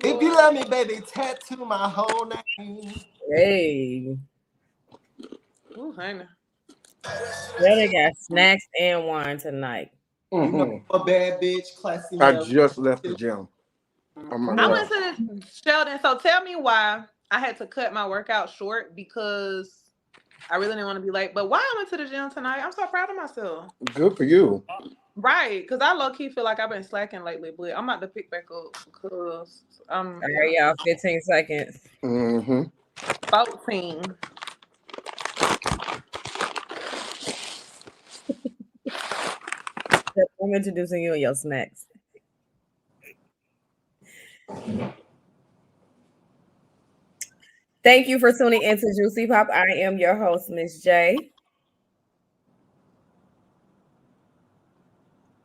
If you love me, baby, tattoo my whole name. Hey. Ooh, honey. Yeah, they got snacks and wine tonight. You know, a bad bitch, classy I male. just left the gym. Oh my I God. went to the Sheldon. So tell me why I had to cut my workout short because I really didn't want to be late. But why I went to the gym tonight, I'm so proud of myself. Good for you. Right, because I low key feel like I've been slacking lately, but I'm about to pick back up because All right, y'all, 15 seconds. Mm-hmm. 14. I'm introducing you and your snacks. Thank you for tuning into Juicy Pop. I am your host, Miss J.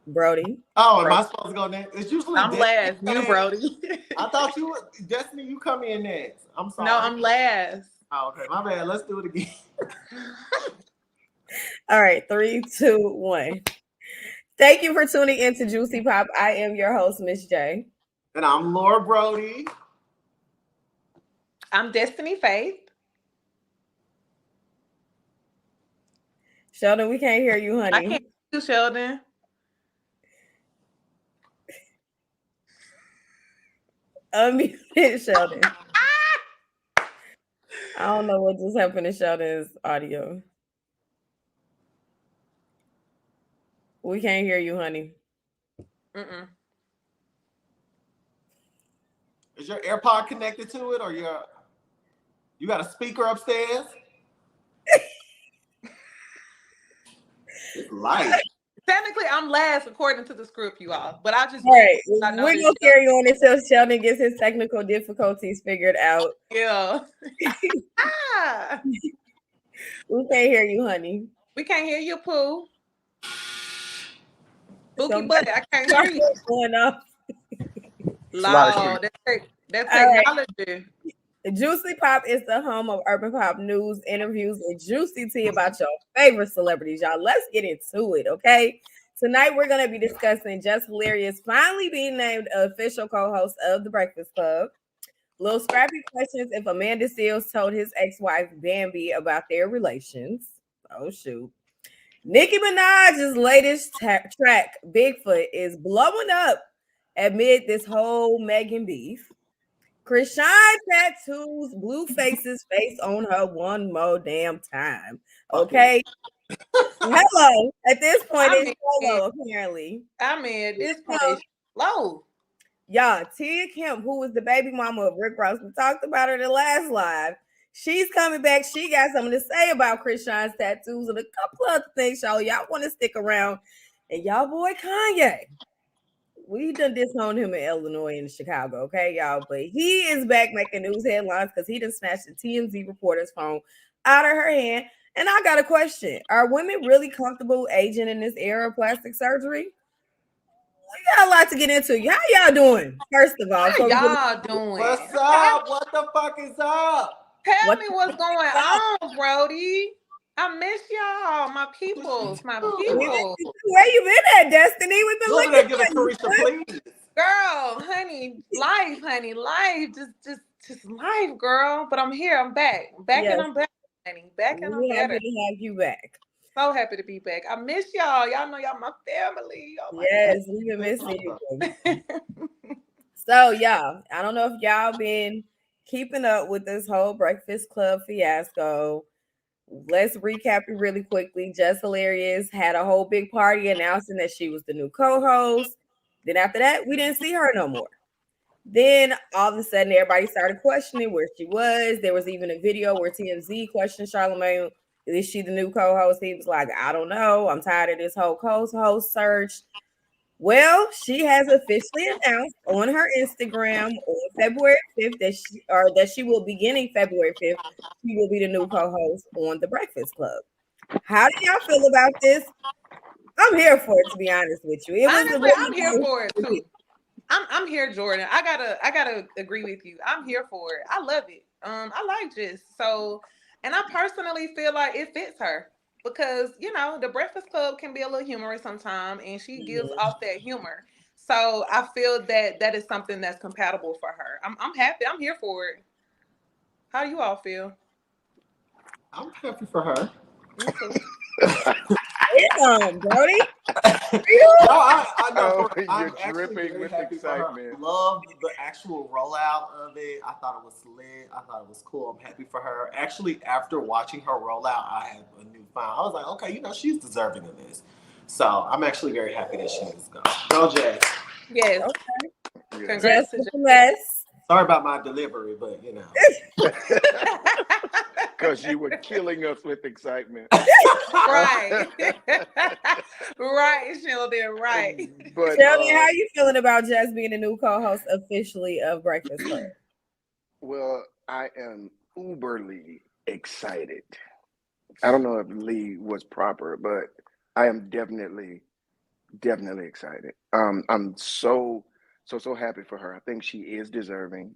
Brody. Oh, am I supposed to go next? It's usually I'm last. You, Brody. I thought you were Destiny. You come in next. I'm sorry. No, I'm last. Oh, okay, my bad. Let's do it again. All right, 3, 2, 1. Thank you for tuning into Juicy Pop. I am your host, Miss J. And I'm Laura Brody. I'm Destiny Faith. Sheldon, we can't hear you, honey. I can't hear you, Sheldon. Unmute it, Sheldon. I don't know what just happened to Sheldon's audio. We can't hear you, honey. Mm-mm. Is your AirPod connected to it, or you got a speaker upstairs? It's light. Technically, I'm last according to the script, you all. But I just All right, we're gonna carry on until Sheldon gets his technical difficulties figured out. Yeah. We can't hear you, honey. We can't hear you, Pooh. Bookie Buddy, I can't hear you. Going off. Loud. That's technology. Right. Juicy Pop is the home of urban pop news, interviews, and juicy tea about your favorite celebrities. Y'all, let's get into it, okay? Tonight, we're going to be discussing Jess Hilarious finally being named official co-host of The Breakfast Club. Little Scrappy questions if Amanda Seales told his ex-wife Bambi about their relations. Oh, shoot. Nicki Minaj's latest track, Bigfoot, is blowing up amid this whole Megan beef. Chrisean tattoos Blueface's face on her one more damn time. Okay. Hello. At this point, it's solo, apparently. I mean, at this point, it's low. Y'all, Tia Kemp, who was the baby mama of Rick Ross, we talked about her in the last live. She's coming back. She got something to say about Chrisean's tattoos and a couple other things, y'all. Y'all want to stick around. And y'all boy Kanye. We done disowned him in Illinois and Chicago, okay, y'all? But he is back making news headlines because he done snatched the TMZ reporter's phone out of her hand. And I got a question. Are women really comfortable aging in this era of plastic surgery? We got a lot to get into. How y'all doing? First of all, how y'all doing? What's up? What the fuck is up? Tell me what's going on, Brody. I miss y'all, my peoples, my people. Where you been at, Destiny? We've been looking at you. Please. Girl, honey, life, just life, girl. But I'm here, I'm back, and I'm back, honey, back and I'm better. Happy to have you back. So happy to be back. I miss y'all. Y'all know y'all my family. Oh my yes, we've been missing you. So, y'all, I don't know if y'all been keeping up with this whole Breakfast Club fiasco. Let's recap it really quickly. Jess Hilarious had a whole big party announcing that she was the new co-host. Then after that, we didn't see her no more. Then all of a sudden, everybody started questioning where she was. There was even a video where TMZ questioned Charlamagne, is she the new co-host? He was like, I don't know. I'm tired of this whole co-host search. Well, she has officially announced on her Instagram on February 5th that she will beginning February 5th, she will be the new co-host on The Breakfast Club. How do y'all feel about this? I'm here for it, to be honest with you. Honestly, I'm here for it too. I'm here, Jordan. I gotta agree with you. I'm here for it. I love it. I like Jess. So, and I personally feel like it fits her. because the Breakfast Club can be a little humorous sometimes, and she gives off that humor. So I feel that that is something that's compatible for her. I'm happy. I'm here for it. How do you all feel? I'm happy for her. Me too. Brody. No, I know. Oh, I'm you're actually dripping very with happy for her. excitement. I love the actual rollout of it. I thought it was lit. I thought it was cool. I'm happy for her. Actually, after watching her rollout, I have a new find. I was like, okay, she's deserving of this. So I'm actually very happy that she is gone. Go, Jess. Yes. Yeah. Congrats Just to with the mess. Sorry about my delivery, but Because you were killing us with excitement. Right. Right, Sheldon, right. But Sheldon, how you feeling about Jess being the new co-host officially of Breakfast Club? well, I am uberly excited. I don't know if Lee was proper, but I am definitely excited. I'm so happy for her. I think she is deserving.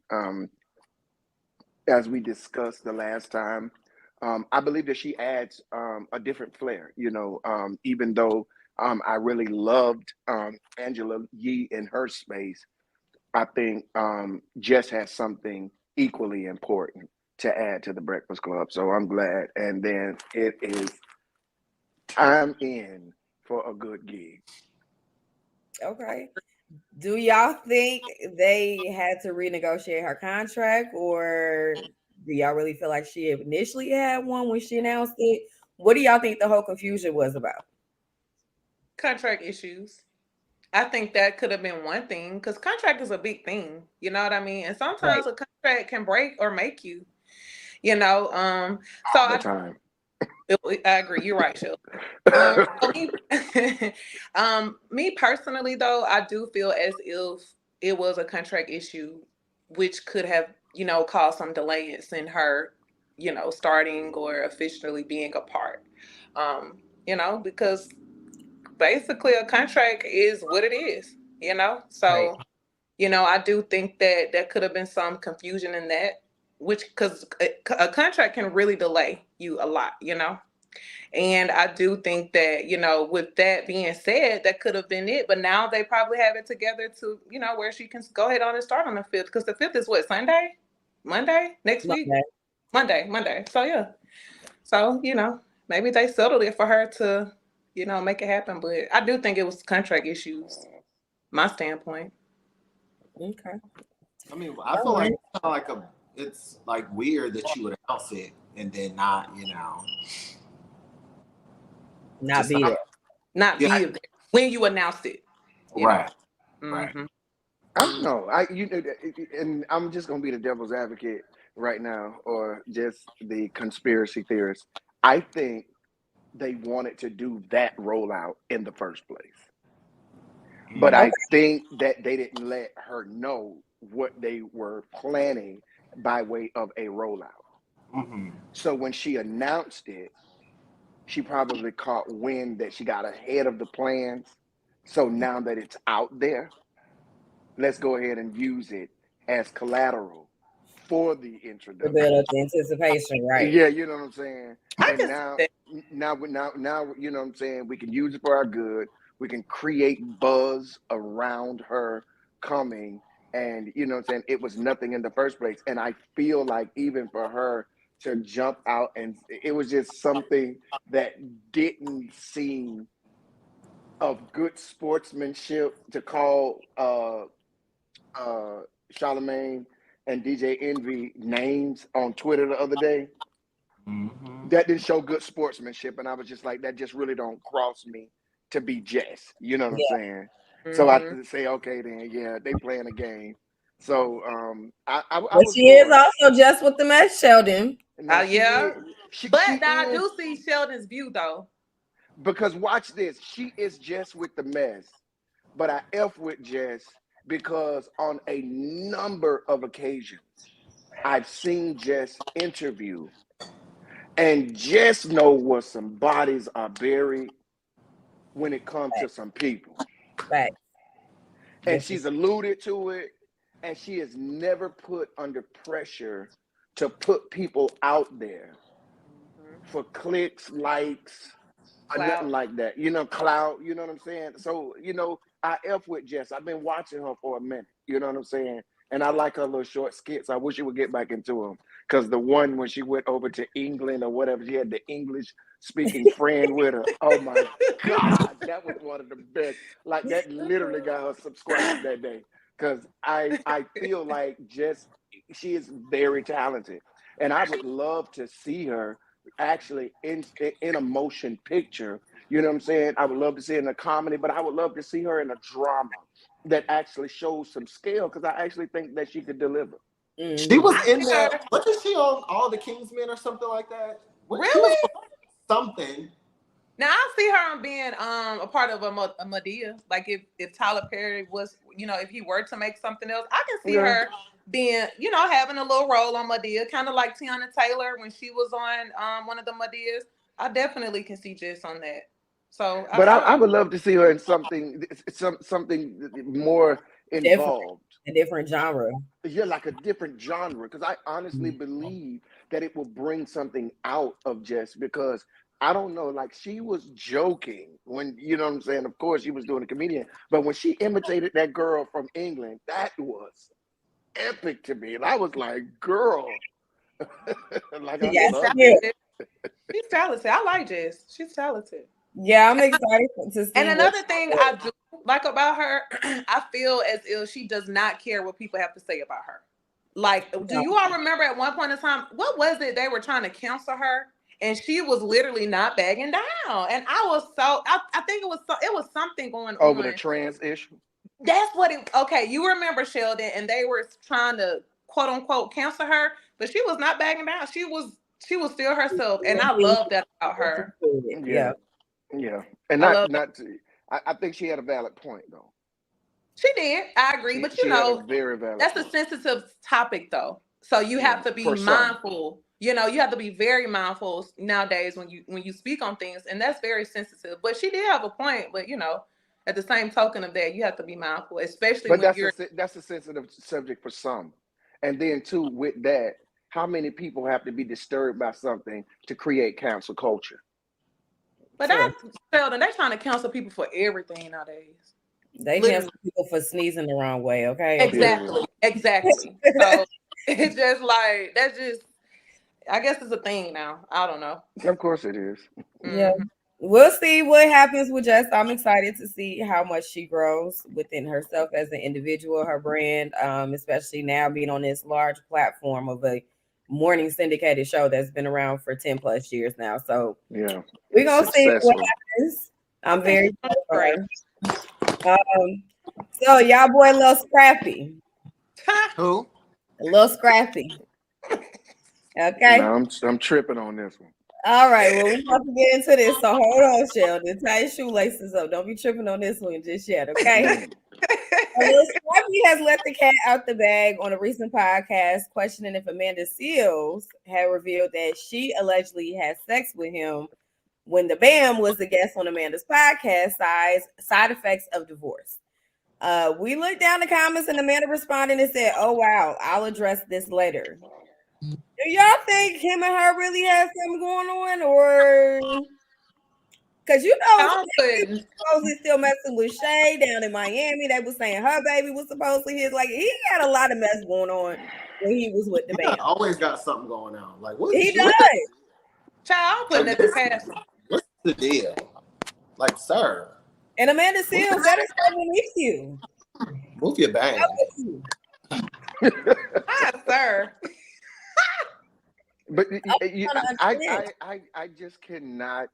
As we discussed the last time, I believe that she adds a different flair. Even though I really loved Angela Yee in her space, I think Jess has something equally important to add to the Breakfast Club. So I'm glad. And then it is time in for a good gig. Okay. Do y'all think they had to renegotiate her contract, or do y'all really feel like she initially had one when she announced it? What do y'all think the whole confusion was about? Contract issues. I think that could have been one thing because contract is a big thing. You know what I mean? And Right. sometimes a contract can break or make you. You know, so All the time. I agree. You're right, Shel. So me personally, though, I do feel as if it was a contract issue, which could have, caused some delays in her, starting or officially being a part. Because basically a contract is what it is, Right. So, I do think that there could have been some confusion in that, which because a contract can really delay you a lot. And I do think that, with that being said, that could have been it. But now they probably have it together to, where she can go ahead on and start on the 5th. Because the 5th is what, Sunday? Monday? Next week? Okay. Monday. So, yeah. So, maybe they settled it for her to, make it happen. But I do think it was contract issues, my standpoint. Okay. I mean, I feel like it's like weird that you would announce it and then not, Not just be not, there. Not yeah, be there when you announced it. right, right. Mm-hmm. I don't know. And I'm just gonna be the devil's advocate right now, or just the conspiracy theorist. I think they wanted to do that rollout in the first place, but Okay. I think that they didn't let her know what they were planning by way of a rollout. Mm-hmm. So when she announced it, she probably caught wind that she got ahead of the plans. So now that it's out there, let's go ahead and use it as collateral for the To introduction. build up the anticipation, right? Yeah, you know what I'm saying? I And can see that. now, you know what I'm saying? We can use it for our good. We can create buzz around her coming. And you know what I'm saying? It was nothing in the first place. And I feel like even for her to jump out, and it was just something that didn't seem of good sportsmanship to call Charlemagne and DJ Envy names on Twitter the other day. Mm-hmm. That didn't show good sportsmanship, and I was just like, that just really don't cross me to be Jess. You know what I'm Yeah. saying? So I Mm-hmm. say, okay, then yeah, they playing a game. So I But was she is for it. also just with the mess, Sheldon. Now she Yeah. is she But now I is do see Sheldon's view, though. because watch this. She is Jess with the mess, but I F with Jess because on a number of occasions I've seen Jess interview and Jess know where some bodies are buried when it comes to some people. Right. And This is she's alluded to it, and she is never put under pressure to put people out there for clicks, likes, Cloud. nothing like that. You know, cloud. You know what I'm saying? So I f with Jess. I've been watching her for a minute. You know what I'm saying? And I like her little short skits. I wish she would get back into them. Because the one when she went over to England or whatever, she had the English speaking friend with her. Oh my God, that was one of the best. Like that literally got her subscribed that day. Because I feel like Jess, she is very talented. And I would love to see her actually in a motion picture. You know what I'm saying? I would love to see her in a comedy, but I would love to see her in a drama that actually shows some scale because I actually think that she could deliver. She was I in see there. her. Wasn't she on All the Kingsmen or something like that? She was Really? something. Now I see her being a part of a Medea. Like if Tyler Perry was, if he were to make something else, I can see Yeah. her being, having a little role on Medea, kind of like Tiana Taylor when she was on one of the Medeas. I definitely can see Jess on that. So But I would love to see her in something more Different, involved. a different genre. Yeah, like a different genre. Because I honestly believe that it will bring something out of Jess because I don't know, like she was joking when, you know what I'm saying? Of course, she was doing a comedian, but when she imitated that girl from England, that was epic to me. And I was like, girl, like I Yes, she's love yeah. it. talented. She's talented. I like Jess. She's talented. Yeah, I'm excited to And see what. another thing I do like about her, I feel as if she does not care what people have to say about her. Like, do you all remember at one point in time, what was it they were trying to counsel her? And she was literally not bagging down. And I was I think it was something going Over the on. trans issue. That's what okay, you remember Sheldon, and they were trying to quote unquote counsel her, but she was not bagging down. She was still herself. And I love that about her. Yeah, Yeah, yeah. And I love not to, I think she had a valid point though. She did. I agree. But She had a very valid that's a point. sensitive topic though. So you Yeah, have to be for some. mindful. You have to be very mindful nowadays when you speak on things, and that's very sensitive. But she did have a point, but at the same token of that, you have to be mindful, especially But when you're that's a sensitive subject for some. And then too, with that, how many people have to be disturbed by something to create cancel culture? but true. I Sheldon, they're trying to counsel people for everything nowadays. They cancel Literally. people for sneezing the wrong way. Okay. Exactly. Exactly. So it's just like that's just I guess it's a thing now. I don't know. Of course it is. Yeah. Mhm. We'll see what happens with Jess. I'm excited to see how much she grows within herself as an individual, her brand, especially now being on this large platform of a morning syndicated show that's been around for 10 plus years now. So Yeah. we're gonna see what Successful. happens. I I'm think very she's doing excited for great. her. So y'all boy a little scrappy. Who? A little scrappy. Okay. No, I'm tripping on this one. All right, well, we're about to get into this. So hold on, Sheldon. Tie your shoelaces up. Don't be tripping on this one just yet, okay? Lil Scrappy has let the cat out the bag on a recent podcast, questioning if Amanda Seales had revealed that she allegedly had sex with him when the BAM was the guest on Amanda's podcast, Side Effects of Divorce. We looked down the comments and Amanda responded and said, "Oh wow, I'll address this later." Do y'all think him and her really have something going on, or because I couldn't. supposedly still messing with Shay down in Miami? They were saying her baby was supposedly his. Like he had a lot of mess going on when he was with the Yeah, band. always got something going on. Like what? He What, does. Child, I'm putting like, nothing past him. what's the deal? Like, sir, And Amanda Seales, that is so beneath you. move your bang. Hi, sir. But trying to understand. I just cannot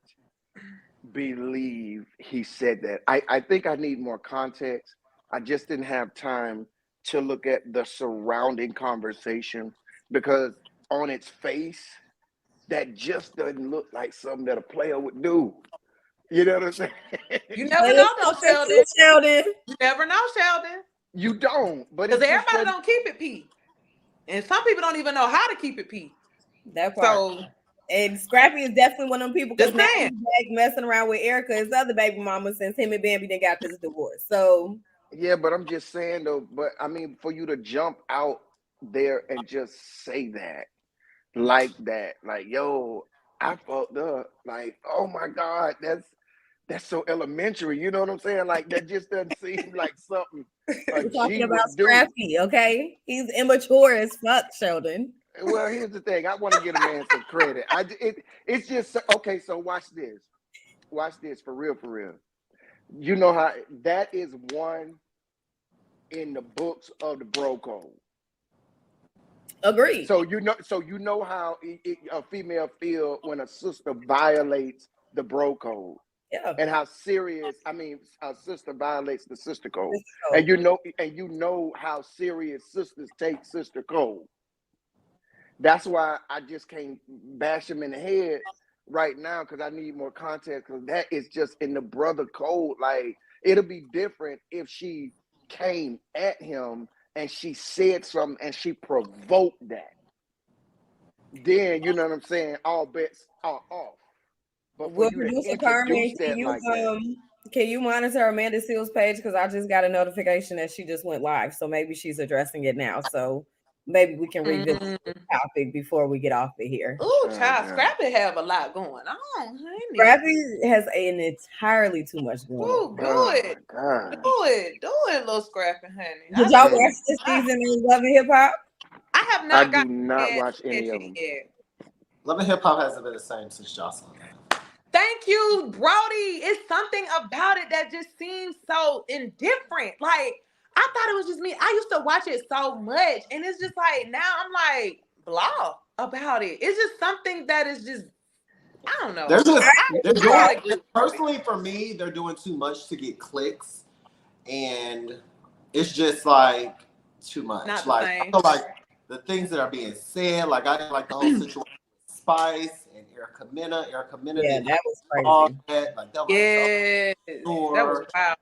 believe he said that. I think I need more context. I just didn't have time to look at the surrounding conversation because on its face, that just doesn't look like something that a player would do. You know what I'm saying? You never know, though, Sheldon. Sheldon. You never know, Sheldon. You don't, but Because it just everybody doesn't. don't keep it P. And some people don't even know how to keep it P. That part. So, And Scrappy is definitely one of them people because just now saying. he's back messing around with Erica, his other baby mama, since him and Bambi done got this divorce. So Yeah, but I'm just saying though, but I mean, for you to jump out there and just say that, like, yo, I fucked up. Like, oh my God, that's so elementary. You know what I'm saying? Like that just doesn't seem like something a We're talking G about would do. Scrappy, okay? He's immature as fuck, Sheldon. Well, here's the thing. I want to give a man some credit. It's just okay. So watch this. Watch this for real, for real. You know how that is one in the books of the bro code. Agreed. So you know how a female feel when a sister violates the bro code, Yeah. and how serious. I mean, a sister violates the sister code, So, and you know how serious sisters take sister code. That's why I just can't bash him in the head right now because I need more context because that is just in the brother code. Like it'll be different if she came at him and she said something and she provoked that. Then you know what I'm saying? All bets are off. But for will you to producer introduce Carmen, that like that, can you monitor Amanda Seals' page? Because I just got a notification that she just went live. So maybe she's addressing it now. So maybe we can revisit the topic before we get off of here. Ooh, child, yeah. Scrappy have a lot going on, honey. Scrappy has an entirely too much going on. Ooh, do Oh it. my God. Do it, little Scrappy, honey. Did y'all watch this season of Love and Hip Hop? I have I not do gotten not watch any of them. yet. Love and Hip Hop hasn't been the same since Jocelyn. Thank you, Brody. It's something about it that just seems so indifferent. Like, I thought it was just me. I used to watch it so much, and it's just like now I'm like blah about it. It's just something that is just I don't know. Personally for me, they're doing too much to get clicks, and it's just like too much. Not like the I same. feel like the things that are being said, like I didn't like the whole situation with Spice and Erica Mena. Yeah, that was crazy. Like that was Yeah, that was wild.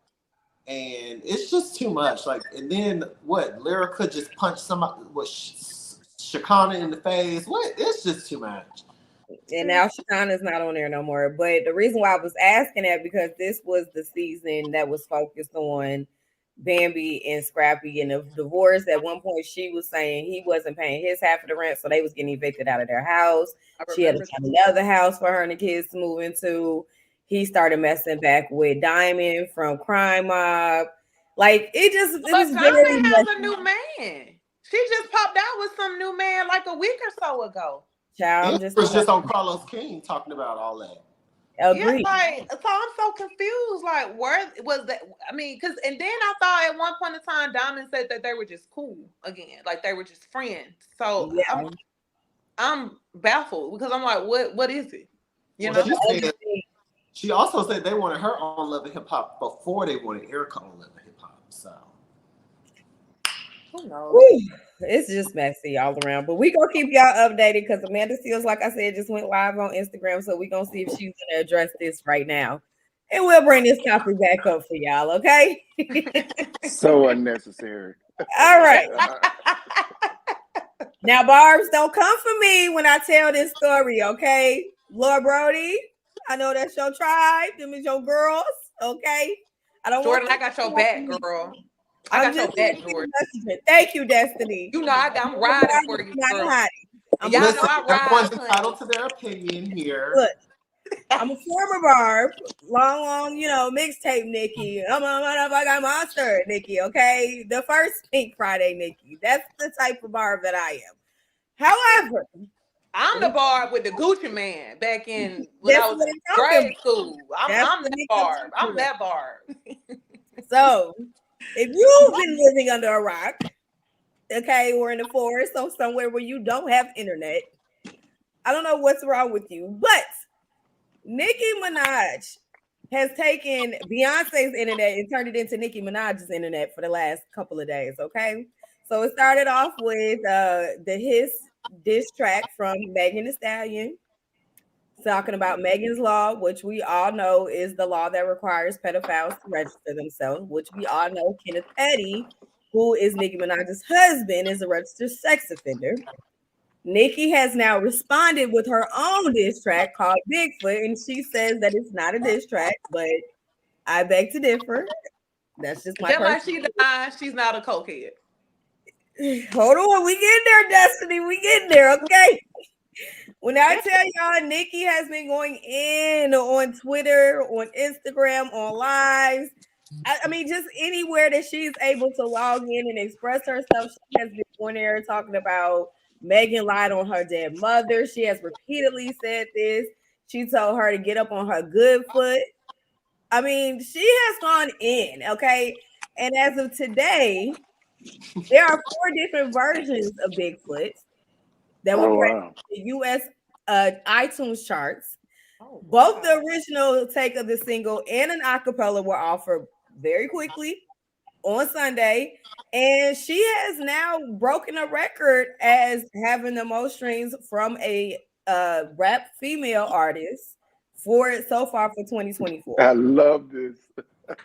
And it's just too much. Like, and then what? Lyrica just punched somebody, Shakana in the face. What? It's just too much. And now Shakana's not on there no more. But the reason why I was asking that because this was the season that was focused on Bambi and Scrappy and the divorce. At one point, she was saying he wasn't paying his half of the rent, so they was getting evicted out of their house. She had to find another house for her and the kids to move into. He started messing back with Diamond from Crime Mob. Like it was Diamond has a new man. She just popped out with some new man like a week or so ago. Child, it was just on Carlos King talking about all that. Agreed. Yeah, like so I'm so confused. Like, where was that? I mean, because and then I thought at one point in time, Diamond said that they were just cool again, like they were just friends. So yeah. I'm baffled because I'm like, what is it? You know. She also said they wanted her on Love and Hip Hop before they wanted Erica on Love and Hip Hop. So who knows? Woo. It's just messy all around, but we gonna keep y'all updated because Amanda Seals, like I said, just went live on Instagram, so we gonna see if she's gonna address this right now, and we'll bring this topic back up for y'all. Okay? So unnecessary. All right. Now, Barbs, don't come for me when I tell this story, okay? Lord Brody, I know that's your tribe. Them is your girls, okay? I don't Jordan, I got your back, girl. I got your back, Jordan. Thank you, Destiny. You know I'm riding for you, girl. Y'all know I ride. Everyone's entitled to their opinion here. Look, I'm a former Barb, long, mixtape Nicki. I'm a motherfucking monster, Nicki, okay? The first Pink Friday Nicki. That's the type of Barb that I am. However, I'm the Barb with the Gucci man back in when I was in grade school. I'm that Barb. I'm that Barb. So, if you've been living under a rock, okay, or in the forest or somewhere where you don't have internet, I don't know what's wrong with you, but Nicki Minaj has taken Beyonce's internet and turned it into Nicki Minaj's internet for the last couple of days, okay? So it started off with the diss track from Megan Thee Stallion, talking about Megan's Law, which we all know is the law that requires pedophiles to register themselves, which we all know Kenneth Petty, who is Nicki Minaj's husband, is a registered sex offender. Nicki has now responded with her own diss track called Bigfoot, and she says that it's not a diss track, but I beg to differ. That's just my like she denies she's not a cokehead. Hold on, we getting there, Destiny. We getting there, okay? When I tell y'all, Nicki has been going in on Twitter, on Instagram, on lives. I mean, just anywhere that she's able to log in and express herself, she has been on there talking about Megan lied on her dead mother. She has repeatedly said this. She told her to get up on her good foot. I mean, she has gone in, okay? And as of today, there are 4 different versions of Bigfoot that were Oh present wow. in the US iTunes charts. Oh, Both the wow. original take of the single and an acapella were offered very quickly on Sunday. And she has now broken a record as having the most streams from a rap female artist for it so far for 2024. I love this.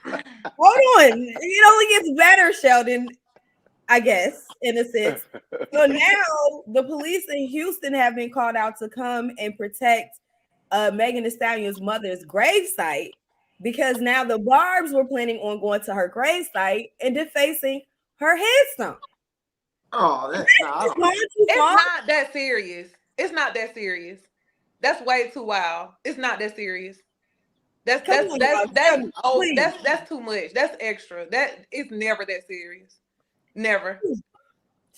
Hold on. It only gets better, Sheldon, I guess, in a sense. So now the police in Houston have been called out to come and protect Megan Thee Stallion's mother's gravesite because now the Barbs were planning on going to her gravesite and defacing her headstone. Oh, that's not. It's not that serious. It's not that serious. That's way too wild. It's not that serious. That's too much. That's extra. That is never that serious. Never.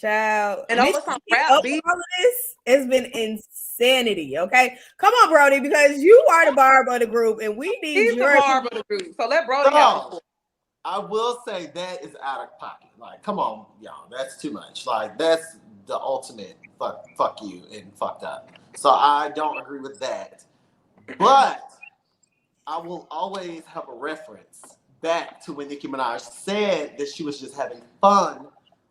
Child, and over some rap beat. All of this has been insanity. Okay, come on, Brody, because you are the Barb of the group, and we need He's the Barb of the group. So let Brody have it. I will say that is out of pocket. Like, come on, y'all, that's too much. Like, that's the ultimate fuck you and fucked up. So I don't agree with that. But I will always have a reference back to when Nicki Minaj said that she was just having fun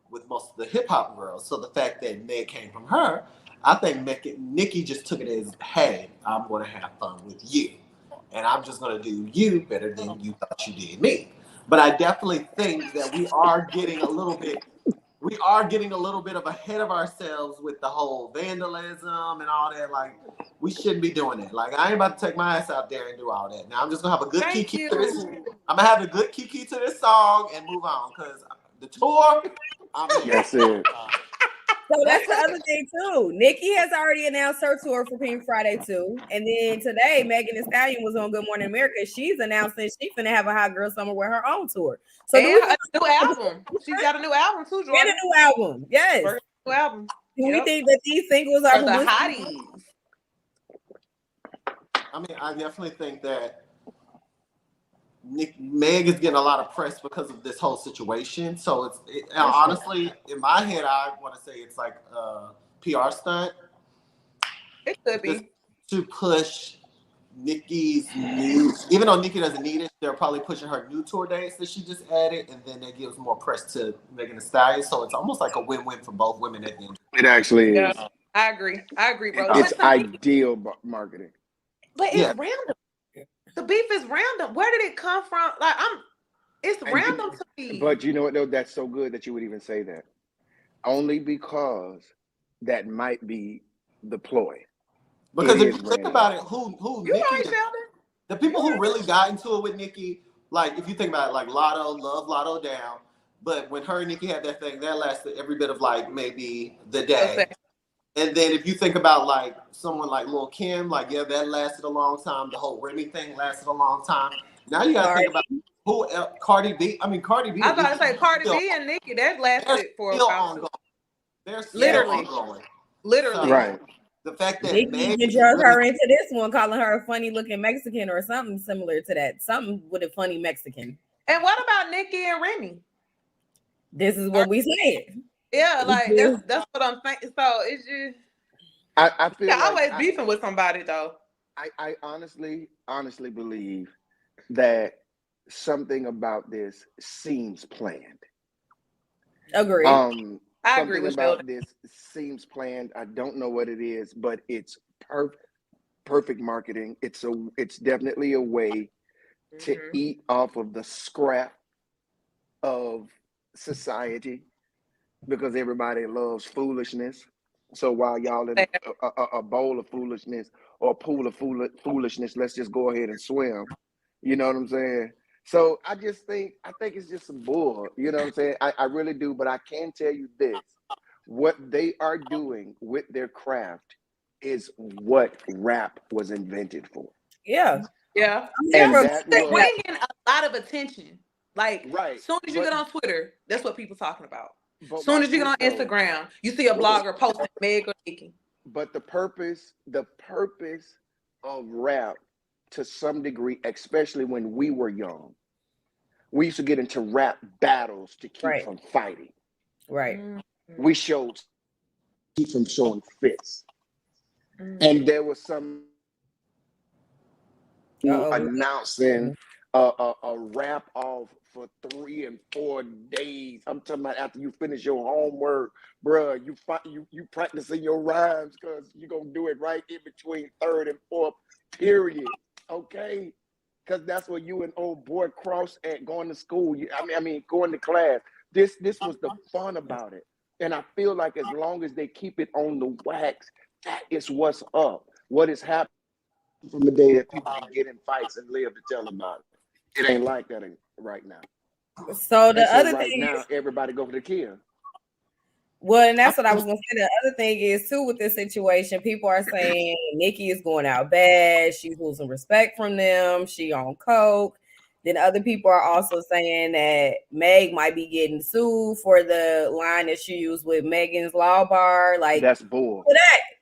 with most of the hip hop girls. So the fact that Meg came from her, I think Nicki just took it as, hey, I'm going to have fun with you. And I'm just going to do you better than you thought you did me. But I definitely think that we are getting a little bit of ahead of ourselves with the whole vandalism and all that. Like, we shouldn't be doing it. Like, I ain't about to take my ass out there and do all that. Now I'm just gonna have a good kiki to this. I'm gonna have a good kiki to this song and move on because the tour. That's it. So that's the other thing too. Nicki has already announced her tour for Pink Friday too, and then today Megan Thee Stallion was on Good Morning America. She's announcing she's gonna have a Hot Girl Summer with her own tour. So and a new album. She's got a new album too, Jordan. And a new album, yes. New album. Do we think that these singles are the hotties? I mean, I definitely think that Meg is getting a lot of press because of this whole situation. So honestly, in my head, I want to say it's like a PR stunt. It could be to push Nicki's new. Even though Nicki doesn't need it, they're probably pushing her new tour dates that she just added, and then that gives more press to Megan Thee Stallion. So it's almost like a win-win for both women at the end. It actually is. I agree, bro. It's ideal marketing. But it's random. The beef is random. Where did it come from? Like, it's random to me. But you know what though? That's so good that you would even say that. Only because that might be the ploy. Because if you think about it, who you Nicki, right, Sheldon? The people who really got into it with Nicki, like if you think about it, like Lotto, Love Lotto Down. But when her and Nicki had that thing, that lasted every bit of like maybe the day. Okay. And then if you think about like someone like Lil' Kim, like that lasted a long time. The whole Remy thing lasted a long time. Now you gotta think about who else, Cardi B. I mean Cardi B. I was about to say Cardi B and Nicki. That lasted for a while. They're still ongoing. Literally. So, right. The fact that Nicki drug her into this one, calling her a funny looking Mexican or something similar to that. Something with a funny Mexican. And what about Nicki and Remy? This is what we said. Yeah, like that's what I'm thinking. So it's just I feel like always beefing with somebody though. I honestly believe that something about this seems planned. Agree. I agree with about this seems planned. I don't know what it is, but it's perfect marketing. It's definitely a way to eat off of the scrap of society because everybody loves foolishness. So while y'all in a bowl of foolishness or a pool of foolishness, let's just go ahead and swim. You know what I'm saying? So I think it's just some bull. You know what I'm saying? I really do. But I can tell you this. What they are doing with their craft is what rap was invented for. Yeah. Yeah. And Yeah. that They're was bringing a lot of attention. Like, right. soon as you But get on Twitter, that's what people talking about. but Soon watch as you get this on though. Instagram, you see a blogger posting Meg or Nicki. But the purpose of rap, to some degree, especially when we were young, we used to get into rap battles to keep Right. from fighting. Right. We showed keep from showing fists. And there was some announcing a rap off for 3 and 4 days. I'm talking about after you finish your homework, bruh, you practicing your rhymes because you're gonna do it right in between 3rd and 4th period. Okay? Because that's where you and old boy cross at going to school. I mean going to class. This was the fun about it. And I feel like as long as they keep it on the wax, that is what's up. What is happening from the day that people can get in fights and live to tell about it. It ain't like that right now. So the other right thing now, is, everybody go for the kill. well, and that's what I was gonna say. The other thing is too with this situation, people are saying Nicki is going out bad. She's losing respect from them. She on coke. Then other people are also saying that Meg might be getting sued for the line that she used with Megan's Law Bar. Like that's bull.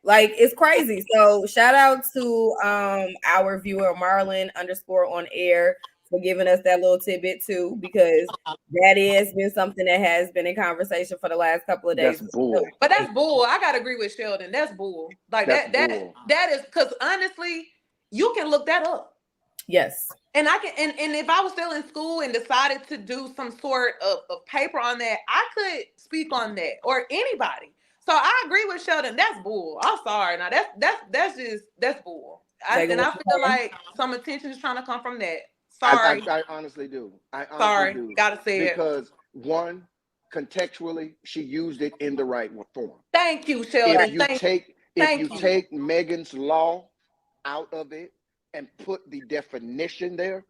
Like it's crazy. So shout out to our viewer Marlon _on_air for giving us that little tidbit too, because that has been something that has been in conversation for the last couple of days. That's bull. But that's bull. I gotta agree with Sheldon. That's bull. Like that's bull. That is because honestly, you can look that up. Yes. And I can and if I was still in school and decided to do some sort of paper on that, I could speak on that, or anybody. So I agree with Sheldon. That's bull. I'm sorry. Now that's bull. I feel like some attention is trying to come from that. Sorry. I honestly do. Sorry. Do. Gotta say because one, contextually, she used it in the right form. Thank you, Sheldon. If you take Megan's Law out of it and put the definition there,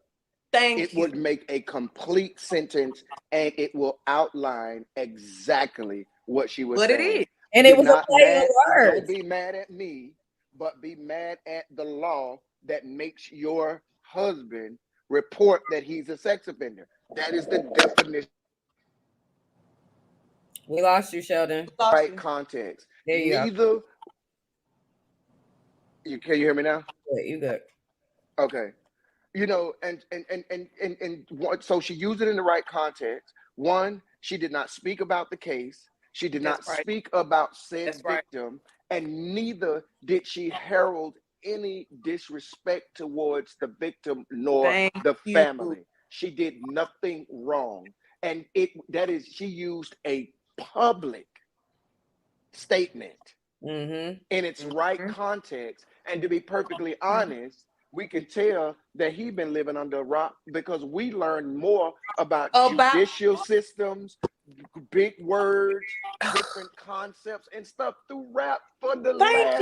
it would make a complete sentence and it will outline exactly what she was saying. It is. And it was a play of words. Don't be mad at me, but be mad at the law that makes your husband report that he's a sex offender. That is the definition. We lost you, Sheldon. Right context. There you go. Can you hear me now? Yeah, you good. Okay. You know, and so she used it in the right context. One, she did not speak about the case. She did not speak about said victim, and neither did she herald any disrespect towards the victim nor the family. She did nothing wrong. And she used a public statement in its right context. And to be perfectly honest, we can tell that he's been living under a rock because we learned more about judicial systems, big words, different concepts and stuff through rap for the last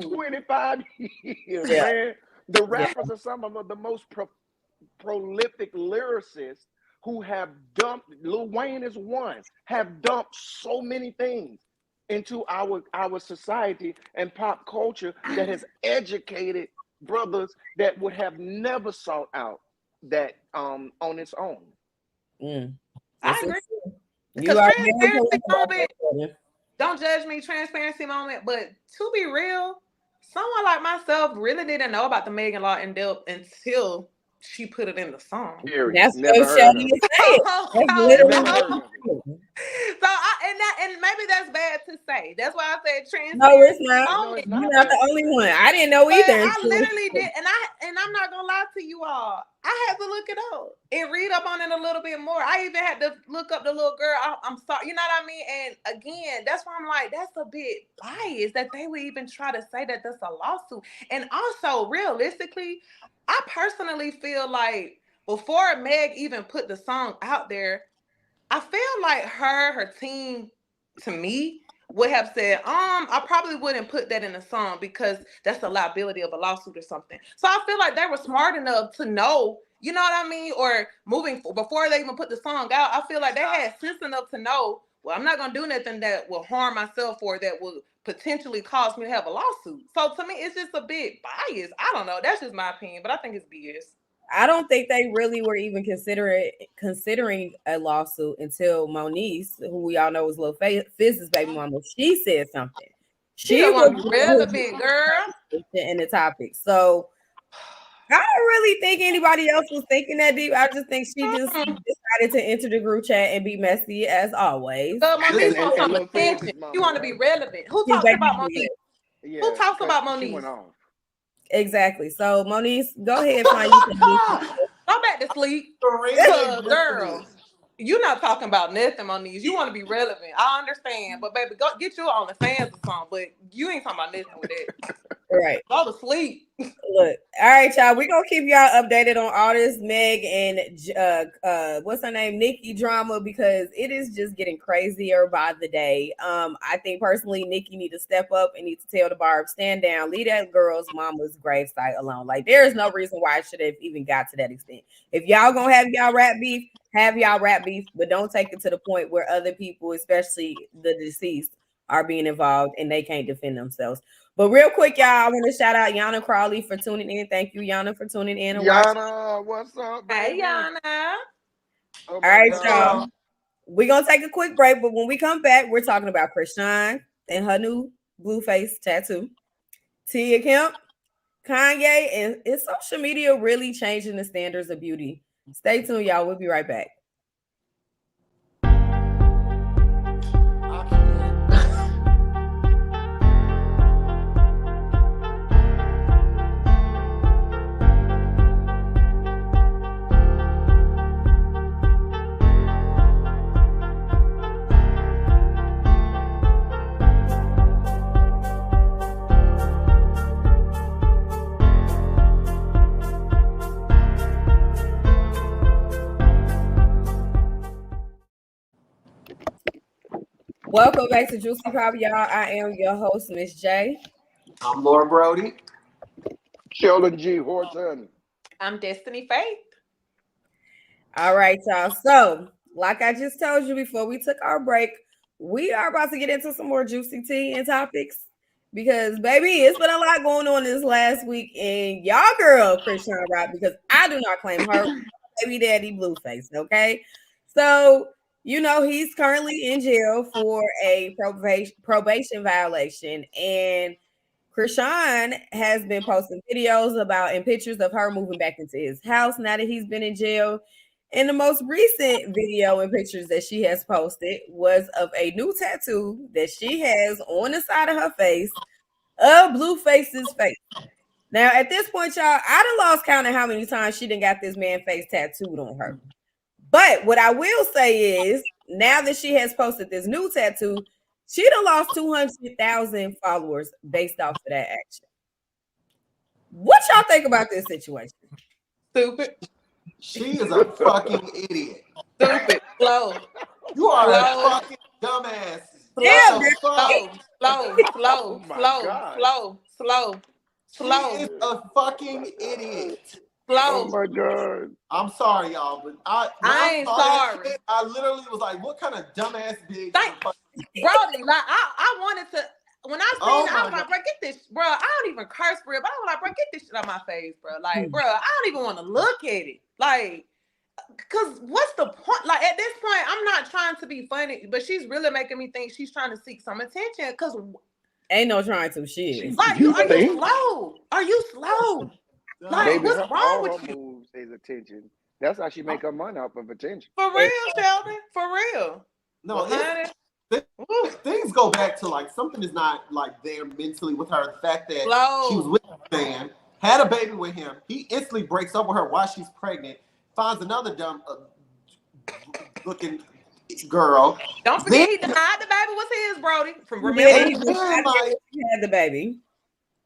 25 years, man. The rappers are some of the most prolific lyricists who have dumped, Lil Wayne is one, have dumped so many things into our society and pop culture that has educated brothers that would have never sought out that on its own. I agree. Because transparency moment, don't judge me, transparency moment, but to be real, someone like myself really didn't know about the Megan Law in depth until she put it in the song. That's what Sheldon is saying. That's literally so and maybe that's bad to say. That's why I said transparency. No, it's not. You're not the only one. I didn't know either. I literally did, and I'm not gonna lie to you all. I had to look it up and read up on it a little bit more. I even had to look up the little girl. I'm sorry, you know what I mean? And again, that's why I'm like, that's a bit biased that they would even try to say that that's a lawsuit. And also, realistically, I personally feel like before Meg even put the song out there, I feel like her team, to me, would have said, I probably wouldn't put that in the song because that's a liability of a lawsuit or something. So I feel like they were smart enough to know, you know what I mean? Or before they even put the song out, I feel like they had sense enough to know, well, I'm not going to do nothing that will harm myself or that will potentially cause me to have a lawsuit. So to me, it's just a bit biased. I don't know. That's just my opinion, but I think it's BS. I don't think they really were even considering a lawsuit until Moniece, who we all know was Lil Fizz's baby mama, she said something. She was relevant, girl, in the topic. So I don't really think anybody else was thinking that deep. I just think she just decided to enter the group chat and be messy as always. Moniece wants some attention. You want to be relevant. Who talks about Moniece? Yeah, who talks about Moniece? She went off. Exactly. So Moniece, go ahead, find you some Go back to sleep. Girl, you're not talking about nothing, Moniece. You want to be relevant. I understand. But baby, go get you on the fans or something. But you ain't talking about nothing with that. Right. Go to sleep. Look, all right, y'all. We're gonna keep y'all updated on all this Meg and what's her name, Nicki drama, because it is just getting crazier by the day. I think personally Nicki need to step up and need to tell the Barb, stand down, leave that girl's mama's gravesite alone. Like, there is no reason why it should have even got to that extent. If y'all gonna have y'all rap beef, have y'all rap beef, but don't take it to the point where other people, especially the deceased, are being involved and they can't defend themselves. But real quick, y'all, I want to shout out Yana Crawley for tuning in. Thank you, Yana, for tuning in. And Yana, what's up, baby? Hey, Yana. All right, y'all. We're going to take a quick break, but when we come back, we're talking about Chrisean and her new blue face tattoo, Tia Kemp, Kanye, and is social media really changing the standards of beauty? Stay tuned, y'all. We'll be right back. Welcome back to Juicy Pop, y'all. I am your host, Miss J. I'm Laura Brody. Sheldon G. Horton. I'm Destiny Faith. All right, y'all. So, like I just told you before we took our break, we are about to get into some more juicy tea and topics because, baby, it's been a lot going on this last week, and y'all girl, Chrisean Rock, because I do not claim her baby daddy Blueface, okay? So, you know, he's currently in jail for a probation violation, and Chrisean has been posting videos about and pictures of her moving back into his house now that he's been in jail. And the most recent video and pictures that she has posted was of a new tattoo that she has on the side of her face of Blueface's face. Now, at this point, y'all, I done lost count of how many times she done got this man face tattooed on her. But what I will say is, now that she has posted this new tattoo, she done lost 200,000 followers based off of that action. What y'all think about this situation? Stupid. She is a fucking idiot. Stupid. Slow. You are a fucking dumbass. Slow. She is a fucking idiot. Oh my God. I'm sorry, y'all, but I ain't sorry. Shit, I literally was like, what kind of dumbass bitch? Brody, like I wanted to, when I seen it, I was like, bro, get this, bro. I don't even curse, bro. But I was like, bro, get this shit on my face, bro. Like, bro, I don't even want to look at it. Like, cause what's the point? Like, at this point, I'm not trying to be funny, but she's really making me think she's trying to seek some attention. Cause ain't no trying to shit. Like, are you slow? Are you slow? Like, baby, what's wrong with her you? moves is attention. That's how she make her money off of attention. For real, Sheldon. For real. No, things go back to like something is not like there mentally with her. The fact that she was with a man, had a baby with him, he instantly breaks up with her while she's pregnant, finds another dumb looking girl. Don't forget he denied the baby was his, Brody. From he had the baby.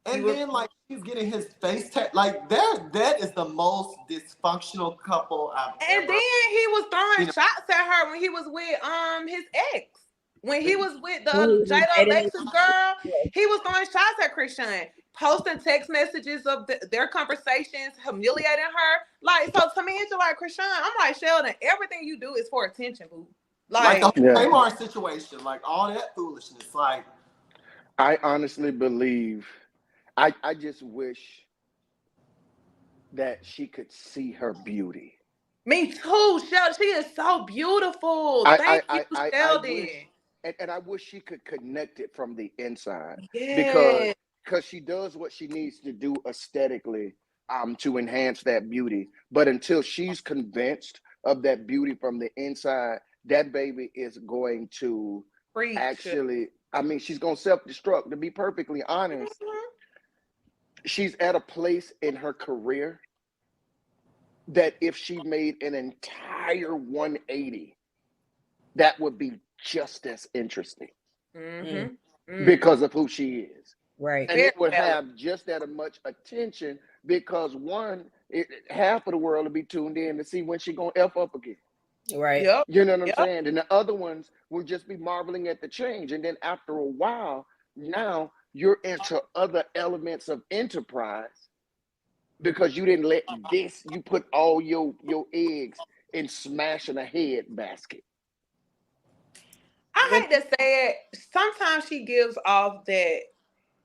And then like she's getting his face tattooed. Like that is the most dysfunctional couple I've ever. And then he was throwing shots at her when he was with his ex. When he was with the Jada Alexis girl, he was throwing shots at Chrisean, posting text messages of their conversations, humiliating her. Like, so to me, it's like Chrisean, I'm like, Sheldon, everything you do is for attention, boo. Like the Tamar situation, like all that foolishness. Like I honestly believe, I just wish that she could see her beauty. Me too, Sheldon. She is so beautiful. I Thank I you, I I, I Sheldon. wish, and I wish she could connect it from the inside, because Yeah. she does what she needs to do aesthetically, to enhance that beauty. But until she's convinced of that beauty from the inside, that baby is going to Preach. actually, I mean, she's going to self-destruct. To be perfectly honest, Mhm. she's at a place in her career that if she made an entire 180, that would be just as interesting Mm, Mhm. Mm. because of who she is. right. And Very it would valid. have just that much attention because one, half of the world will be tuned in to see when she gonna F up again. Right. Yep. You know what I'm Yep. saying? And the other ones will just be marveling at the change. And then after a while, now you're into other elements of enterprise because you didn't let this, you put all your eggs in smashing a head basket. I With hate to say it. Sometimes she gives off that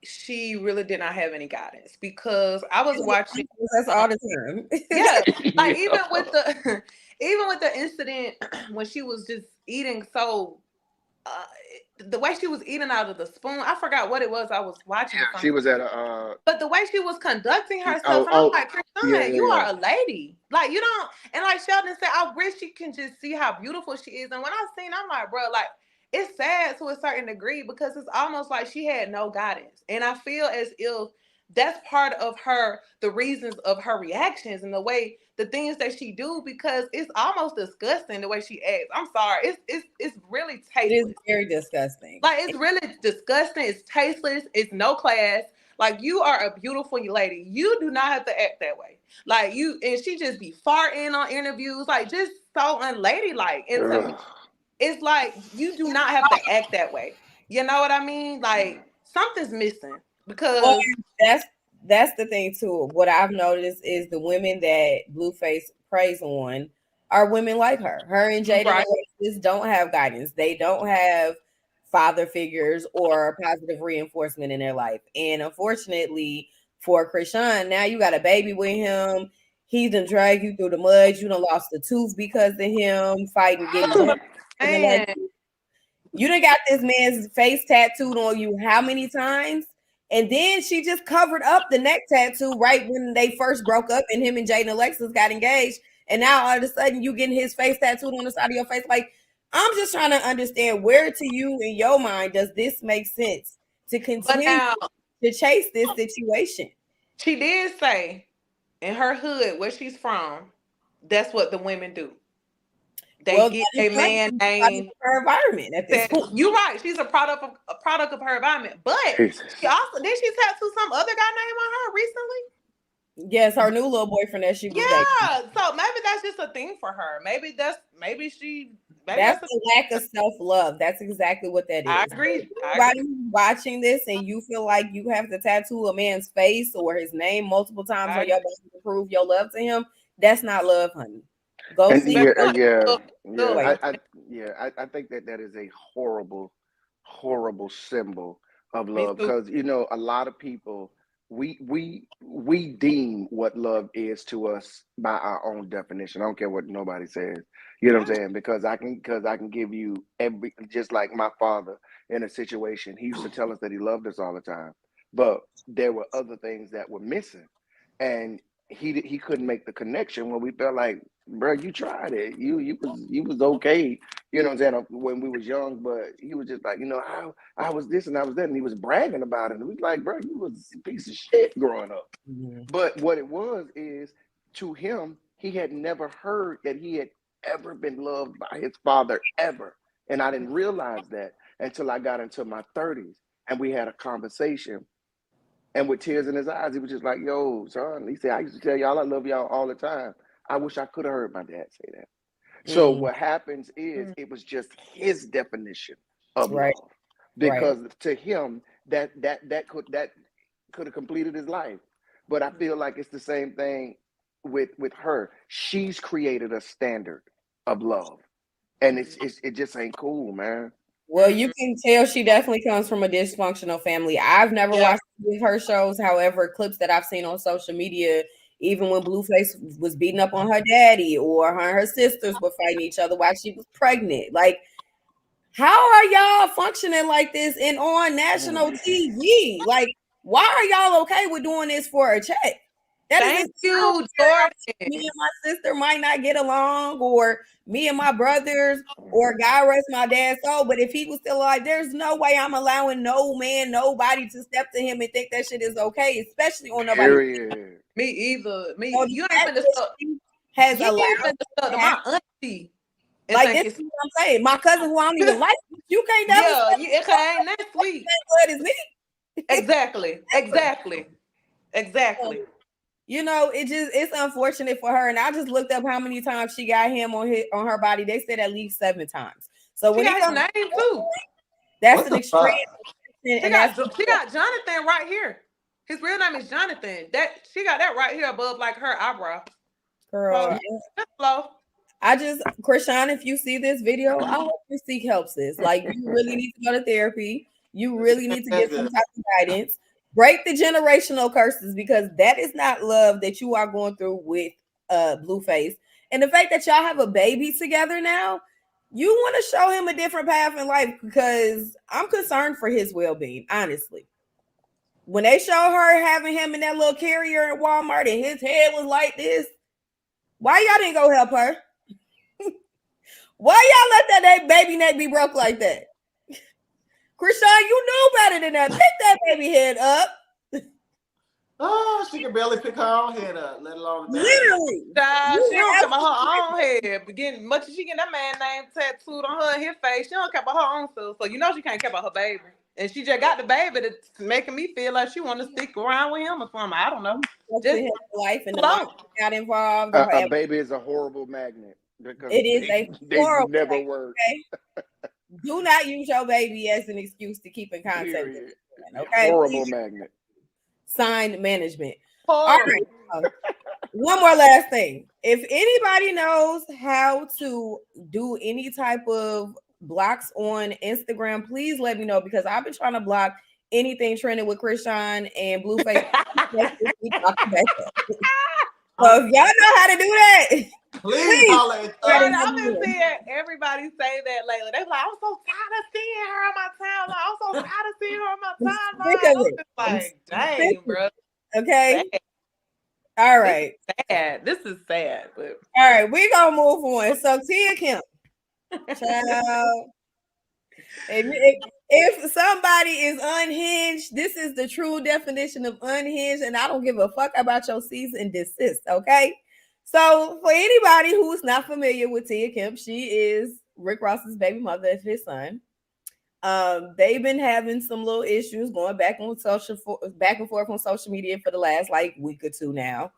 she really did not have any guidance because I was watching. that's Um, all the time. yeah, like Yeah. even with the even with the incident when she was just eating so uh, the way she was eating out of the spoon, I forgot what it was. I was watching Yeah, she something, was at a but the way she was conducting herself, oh and I'm oh like, yeah, Chrisean, yeah, you yeah. are a lady. Like you don't, and like Sheldon said, I wish you can just see how beautiful she is. And when I seen, I'm like, bro, like it's sad to a certain degree because it's almost like she had no guidance, and I feel as if that's part of her, the reasons of her reactions and the way the things that she do because it's almost disgusting the way she acts. I'm sorry, it's really It is tasteless. very disgusting. Like it's really disgusting. It's tasteless. It's no class. Like you are a beautiful lady. You do not have to act that way. Like you and she just be farting on interviews, like just so unladylike. And to me, Ugh. it's like you do not have to act that way. You know what I mean? Like something's missing Well, because that's that's the thing too. What I've noticed is the women that Blueface preys on are women like her. Her and Jada and right. Alexis don't have guidance. They don't have father figures or positive reinforcement in their life. And unfortunately for Chrisean, now you got a baby with him. He done drag you through the mud. You done lost a tooth because of him fighting, getting jumped in the leg. Man, You done got this man's face tattooed on you how many times? And then she just covered up the neck tattoo right when they first broke up and him and Jaden Alexis got engaged. And now all of a sudden you getting his face tattooed on the side of your face. Like, I'm just trying to understand where to you in your mind does this make sense to but continue now to chase this situation? she did say in her hood where she's from, that's what the women do. They Well, that get is a fine. man She's a product named of her environment at this said, point. you're right. She's a product of her environment. But she Jesus. also did she tattoo some other guy name on her recently? Yes, her new little boyfriend that she was dating. Yeah. So maybe that's just a thing for her. Maybe That's that's a the lack of self-love. That's exactly what that I is. agree. I agree. Anybody who's watching this and you feel like you have to tattoo a man's face or his name multiple times I on your agree. body to prove your love to him, that's not love, honey. Go And see Baby, yeah, you ain't yeah, look, yeah. look, wait. I think that that is a horrible, horrible symbol of me love too. because a lot of people, we deem what love is to us by our own definition. I don't care what nobody says. You know what I'm Yeah. saying? Because I can give you every, just like my father in a situation. He used to tell us that he loved us all the time, but there were other things that were missing, and he couldn't make the connection when we felt like, bro, you tried it. You was okay. You know what I'm saying? When we was young, but he was just like, I was this and I was that, and he was bragging about it. And we was like, bro, you was a piece of shit growing up. Mhm. But what it was is, to him, he had never heard that he had ever been loved by his father ever, and I didn't realize that until I got into my 30s, and we had a conversation. And with tears in his eyes, he was just like, yo, son, he said, I used to tell y'all I love y'all all the time. I wish I could have heard my dad say that. So Mm, what happens is Mm. it was just his definition of right, love. right. Because to him, that could have completed his life. But I feel like it's the same thing with her. She's created a standard of love. And it just ain't cool, man. Well, you can tell she definitely comes from a dysfunctional family. I've never watched any of her shows. However, clips that I've seen on social media, even when Blueface was beating up on her daddy or her and her sisters were fighting each other while she was pregnant. Like, how are y'all functioning like this and on national TV? Like, why are y'all okay with doing this for a check? That is Thank you, Jordan. me and my sister might not get along, or me and my brothers, or God rest my dad's soul. But if he was still alive, there's no way I'm allowing no man, nobody to step to him and think that shit is okay, especially on nobody. Period. Me either. Me, So you the ain't fact finna that stuff. she has You allowed ain't finna stuff to my auntie. and like think this it's is what I'm saying. My cousin who I don't even like, you can't never yeah, step it ain't that sweet. blood is me. Exactly. You know, it's unfortunate for her. And I just looked up how many times she got him on her body. They said at least 7 times. So She when it got his comes name too. that's What an the extreme. fuck? She got Jonathan right here. His real name is Jonathan. That she got that right here above like her eyebrow. Girl. So, that's low. Chrisean, if you see this video, I hope you seek help, sis. Like, you really need to go to therapy. You really need to get some type of guidance. Break the generational curses, because that is not love that you are going through with Blueface. And the fact that y'all have a baby together now, you want to show him a different path in life, because I'm concerned for his well-being, honestly. When they show her having him in that little carrier in Walmart and his head was like this, why y'all didn't go help her? Why y'all let that baby neck be broke like that? Chrisean, you knew better than that. Pick that baby head up. Oh, she can barely pick her own head up, let alone the baby. Literally. She don't care about her own head. But getting much as she getting that man name tattooed on her and his face, she don't care about her own self. So you know she can't care about her baby. And she just got the baby that's making me feel like she want to stick around with him or something. I don't know. Just his life and the mom got involved. A baby is a horrible magnet. Because it is a horrible never magnet, work. Okay? Do not use your baby as an excuse to keep in contact with him. Okay. Horrible magnet. Sign management. All right. One more last thing. If anybody knows how to do any type of blocks on Instagram, please let me know, because I've been trying to block anything trending with Chrisean and Blueface. So if y'all know how to do that, please holler at I've been seeing everybody say that lately. They're like, I'm so tired of seeing her on my timeline. I'm so tired of seeing her on my timeline. I'm just like, dang, bro. Okay. Sad. All right. This is sad. But... All right, we're gonna move on. So Tia Kemp. Child. If somebody is unhinged, this is the true definition of unhinged, and I don't give a fuck about your cease and desist, okay? So for anybody who's not familiar with Tia Kemp, she is Rick Ross's baby mother of his son. They've been having some little issues going back and forth on social media for the last like week or two now.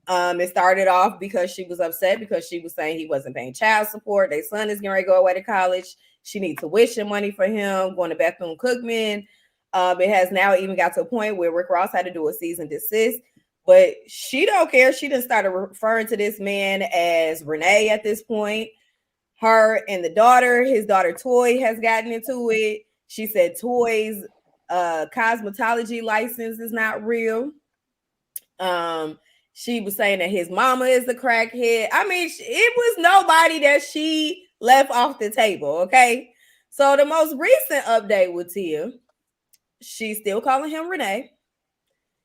It started off because she was upset because she was saying he wasn't paying child support. Their son is getting ready to go away to college. She needs tuition money for him, going to Bethune-Cookman. It has now even got to a point where Rick Ross had to do a cease and desist, but she don't care. She done started referring to this man as Renee at this point. Her and his daughter Toy, has gotten into it. She said Toy's cosmetology license is not real. She was saying that his mama is a crackhead. I mean, it was nobody that she left off the table, okay? So the most recent update with Tia, she's still calling him Renee.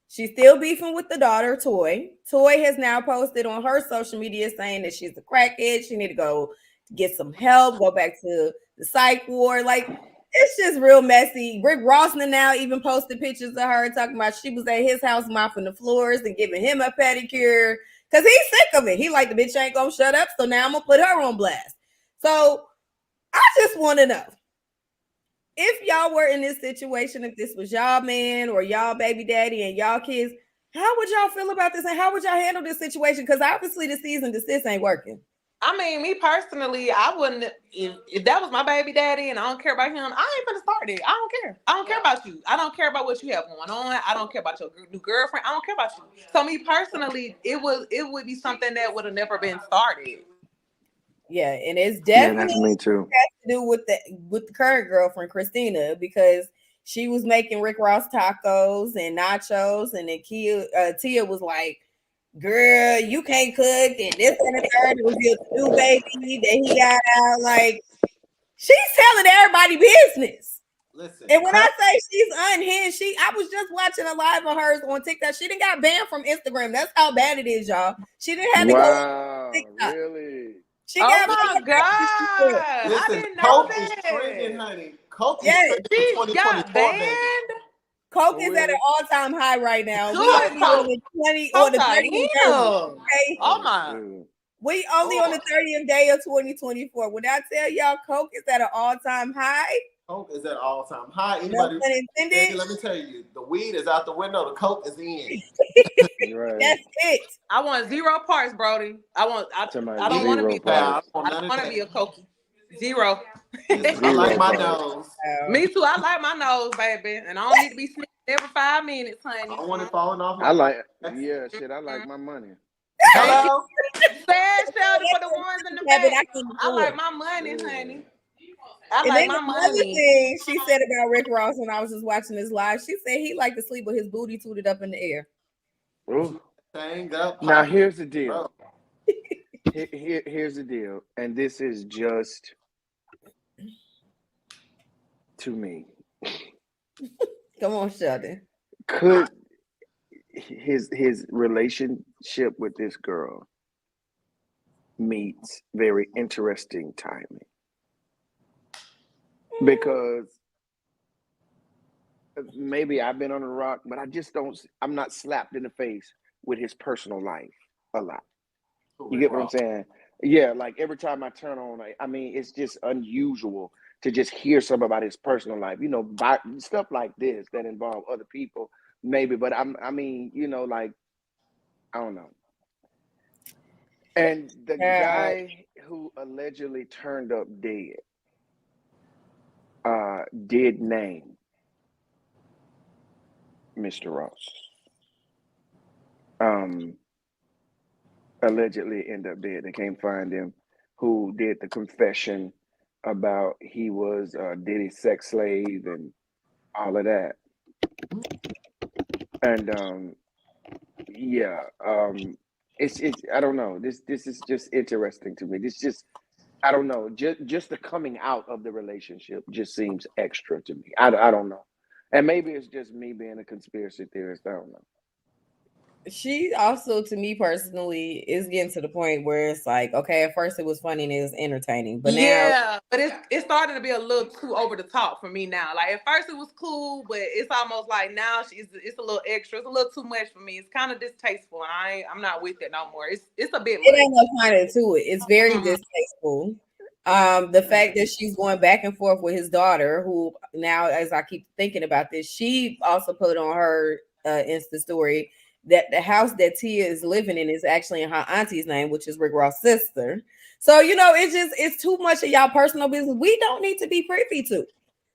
She's still beefing with the daughter, Toy. Toy has now posted on her social media saying that she's a crackhead. She need to go get some help, go back to the psych ward. Like, it's just real messy. Rick Ross now even posted pictures of her talking about she was at his house mopping the floors and giving him a pedicure because he's sick of it. He like, the bitch ain't gonna shut up, so now I'm gonna put her on blast. So I just want to know, if y'all were in this situation, if this was y'all man or y'all baby daddy and y'all kids, how would y'all feel about this and how would y'all handle this situation? Because obviously the cease and desist ain't working. I mean, me personally, I wouldn't, if that was my baby daddy and I don't care about him, I ain't gonna start it. I don't care. I don't care about you. I don't care about what you have going on. I don't care about your new girlfriend. I don't care about you. So me personally, it would be something that would have never been started. Yeah, and it's Yeah, that's definitely me too. to do with the current girlfriend Christina because she was making Rick Ross tacos and nachos, and then Tia was like, "Girl, you can't cook," and this and the third. It was your new baby that he got out. Like she's telling everybody business. Listen, And when I say she's unhinged, I was just watching a live of hers on TikTok. She didn't got banned from Instagram. That's how bad it is, y'all. She didn't have to go on Wow, TikTok. really? She Oh got my God. I listen, didn't know Coke is trending, that. honey. Coke is Yes, trending She for got 2024, baby. banned. Coke Oh, is at an really? all-time high right now. We Good only on Coke. the 20 or Coke the got 30th him. day. Okay. Oh my. Shoot. We only on the 30th day of 2024. When I tell y'all Coke is at an all-time high, Coke is at all-time high. no Anybody? pun Baby, intended. let me tell you, the weed is out the window. The Coke is in. Right. That's it. I want 0 parts, Brody. I Somebody don't want to 0 be I parts. don't I want none don't of want to that. be a Cokie. 0. Listen, I 0 like my parts. nose. Me too. I like my nose, baby, and I don't need to be sneezing every 5 minutes, honey. I don't want it falling off I my like, yeah, shit. I like my money. Thank you. Hello? Sad shoulder for the ones in the Yeah, but back. I can I do like it. my money, Yeah. honey. I And like then my another money. thing she said about Rick Ross when I was just watching this live, she said he liked to sleep with his booty tooted up in the air. Ooh. Hang up. Now Pocket. here's the deal. Bro. Here's the deal, and this is just to me. Come on, Sheldon. Could his relationship with this girl meets very interesting timing because maybe I've been on a rock, but I'm not slapped in the face with his personal life a lot. You get what I'm saying? Yeah, like every time I turn on, I mean, it's just unusual to just hear something about his personal life. You know, stuff like this that involve other people, maybe. But I mean, you know, like I don't know. And the guy who allegedly turned up dead, did name Mr. Ross. Allegedly ended up dead. They can't find him. Who did the confession about he was Diddy's sex slave and all of that. And yeah, it's I don't know. This is just interesting to me. This just I don't know. Just the coming out of the relationship just seems extra to me. I don't know. And maybe it's just me being a conspiracy theorist. I don't know. She also, to me personally, is getting to the point where it's like, okay, at first it was funny and it was entertaining, but now, Yeah, but it's starting to be a little too over the top for me now. Like at first it was cool, but it's almost like now it's a little extra. It's a little too much for me. It's kind of distasteful, and I'm not with it no more. It's a bit it much. ain't no kind of to it. It's very distasteful. The fact that she's going back and forth with his daughter, who now, as I keep thinking about this, she also put on her Insta story that the house that Tia is living in is actually in her auntie's name, which is Rick Ross' sister. So, you know, it's too much of y'all personal business. We don't need to be privy to.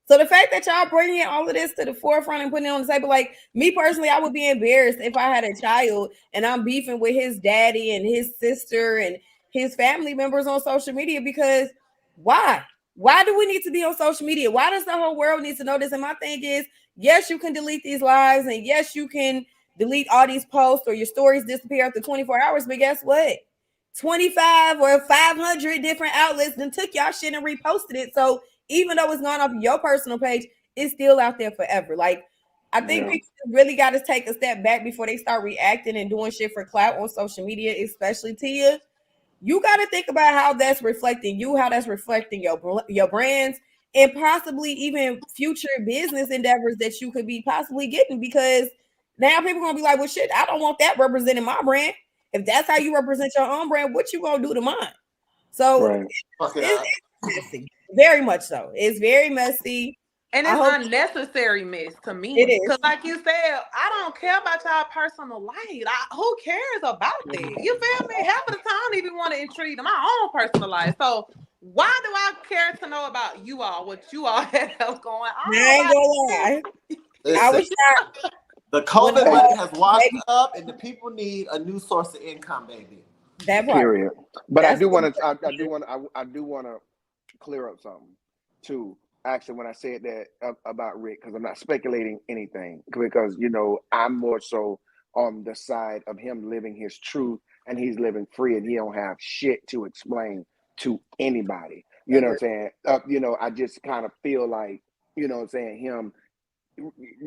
So the fact that y'all bringing all of this to the forefront and putting it on the table, like me personally, I would be embarrassed if I had a child and I'm beefing with his daddy and his sister and his family members on social media because why? Why do we need to be on social media? Why does the whole world need to know this? And my thing is, yes, you can delete these lives and yes, you can delete all these posts or your stories disappear after 24 hours. But guess what? 25 or 500 different outlets then took y'all shit and reposted it. So even though it's gone off your personal page, it's still out there forever. Like, I think people really got to take a step back before they start reacting and doing shit for clout on social media, especially Tia. You got to think about how that's reflecting you, how that's reflecting your brands, and possibly even future business endeavors that you could be possibly getting. Because now people are gonna be like, "Well, shit, I don't want that representing my brand. If that's how you represent your own brand, what you gonna do to mine?" So it's messy, very much so. It's very messy. And it's unnecessary mess to me. It is. Because like you said, I don't care about y'all personal life. Who cares about that? You feel me? Half of the time I don't even want to intrigue in my own personal life. So why do I care to know about you all, what you all have going on? I ain't gonna lie. I was shocked. The COVID money has washed up and the people need a new source of income, baby. That part. Period. But That's I do want to clear up something too. Actually, when I said that about Rick, because I'm not speculating anything, because I'm more so on the side of him living his truth, and he's living free, and he don't have shit to explain to anybody. You know what I'm agree. saying? I just kind of feel like, what I'm saying, him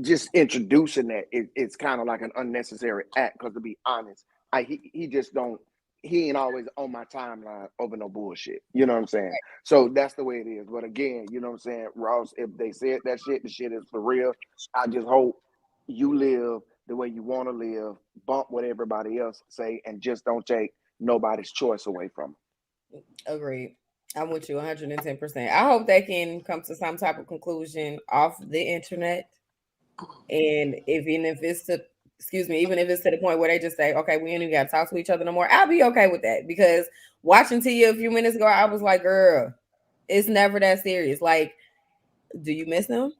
just introducing that, it's kind of like an unnecessary act. Because to be honest, he just don't. He ain't always on my timeline over no bullshit. You know what I'm saying? So that's the way it is. But again, you know what I'm saying, Ross, if they said that shit, the shit is for real. I just hope you live the way you want to live, bump what everybody else say, and just don't take nobody's choice away from them. Agreed. I'm with you 110%. I hope they can come to some type of conclusion off the internet. And even if it's to, excuse me, even if it's to the point where they just say, okay, we ain't even got to talk to each other no more, I'll be okay with that. Because watching Tia a few minutes ago, I was like, girl, it's never that serious. Like, do you miss him?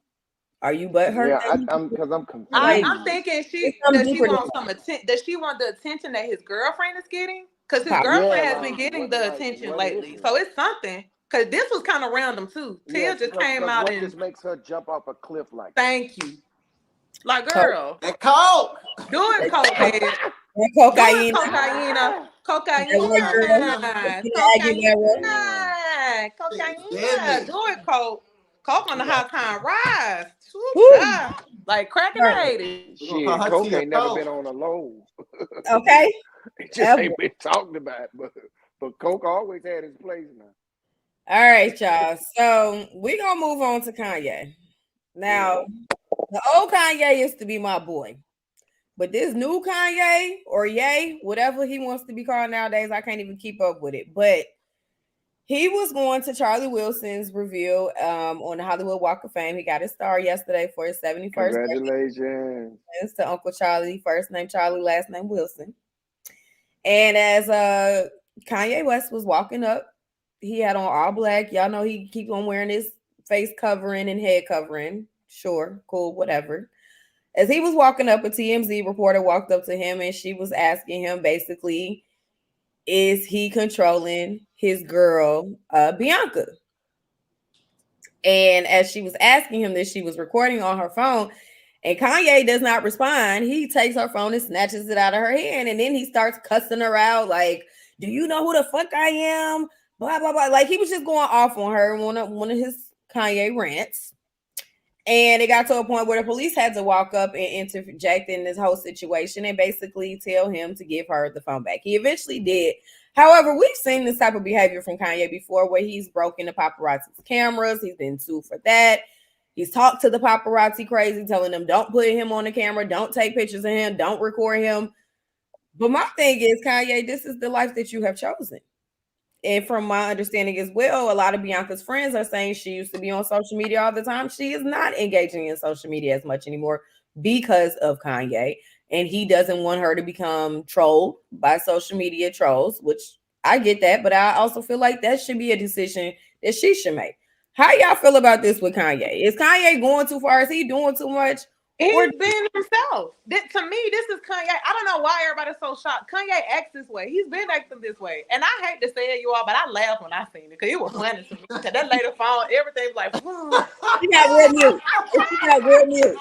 Are you butthurt? Yeah, I'm because I'm Like, I'm confused. thinking it's something she deeper than wants some attention. Does she want the attention that his girlfriend is getting? Because his that. Yeah, girlfriend has been like getting the attention what is lately. it? So it's something. Because this was kind of random too. Yeah, Tia just came because out what and just makes her jump off a cliff like that? thank you. Like, Coke. girl, And Coke. do it, cokehead. That Do it, cocaine. cocaine. That white girl. Aggie Cocaine. Barrel. Damn. Cocaine. Do it, Coke. Coke on the high time rise. Swoop, Woo. shy. Like cracking Right. 80. We're gonna call Shit, her Coke Tia ain't never been Coke. on a low. Okay. It just Ever. ain't been talked about. But Coke always had his place now. All right, y'all. So we're gonna move on to Kanye. Now, the old Kanye used to be my boy. But this new Kanye or Ye, whatever he wants to be called nowadays, I can't even keep up with it. But he was going to Charlie Wilson's reveal on the Hollywood Walk of Fame. He got his star yesterday for his 71st Congratulations. birthday to Uncle Charlie, first name Charlie, last name Wilson. And as Kanye West was walking up, he had on all black. Y'all know he keep on wearing his face covering and head covering. Sure, cool, whatever. As he was walking up, a TMZ reporter walked up to him and she was asking him basically, is he controlling his girl, Bianca? And as she was asking him this, she was recording on her phone. And Kanye does not respond. He takes her phone and snatches it out of her hand. And then he starts cussing her out like, do you know who the fuck I am? Blah, blah, blah. Like he was just going off on her, one of his Kanye rants. And it got to a point where the police had to walk up and interject in this whole situation and basically tell him to give her the phone back. He eventually did. However, we've seen this type of behavior from Kanye before where he's broken the paparazzi's cameras. He's been sued for that. He's talked to the paparazzi crazy, telling them, don't put him on the camera, don't take pictures of him, don't record him. But my thing is, Kanye, this is the life that you have chosen. And from my understanding as well, a lot of Bianca's friends are saying she used to be on social media all the time. She is not engaging in social media as much anymore because of Kanye. And he doesn't want her to become trolled by social media trolls, which I get that. But I also feel like that should be a decision that she should make. How y'all feel about this with Kanye? Is Kanye going too far? Is he doing too much? Or He's been himself. To me, this is Kanye. I don't know why everybody's so shocked. Kanye acts this way. He's been acting this way. And I hate to say it, you all, but I laughed when I seen it because it was funny to me. Because that lady phone, everything was like, she got real mute. She got real mute.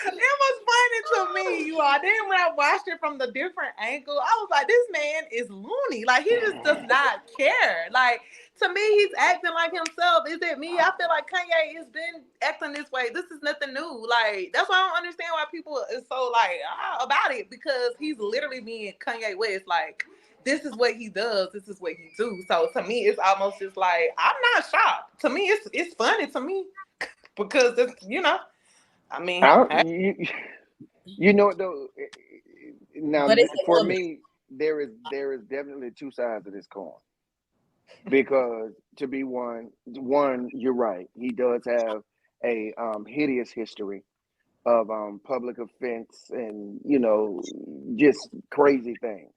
it was funny to me, you all. Then when I watched it from the different angle, I was like, this man is loony. Like, he just does not care. Like, to me, he's acting like himself. Is it me? I feel like Kanye has been acting this way. This is nothing new. Like, that's why I don't understand why people is so like about it, because he's literally being Kanye West. Like, this is what he does. This is what he do. So to me, it's almost just like, I'm not shocked. To me, it's funny to me because it's, I mean, You know what though? Now, But it's a for woman. me, there is definitely two sides of this coin. Because to be one, you're right. He does have a hideous history of public offense and just crazy things.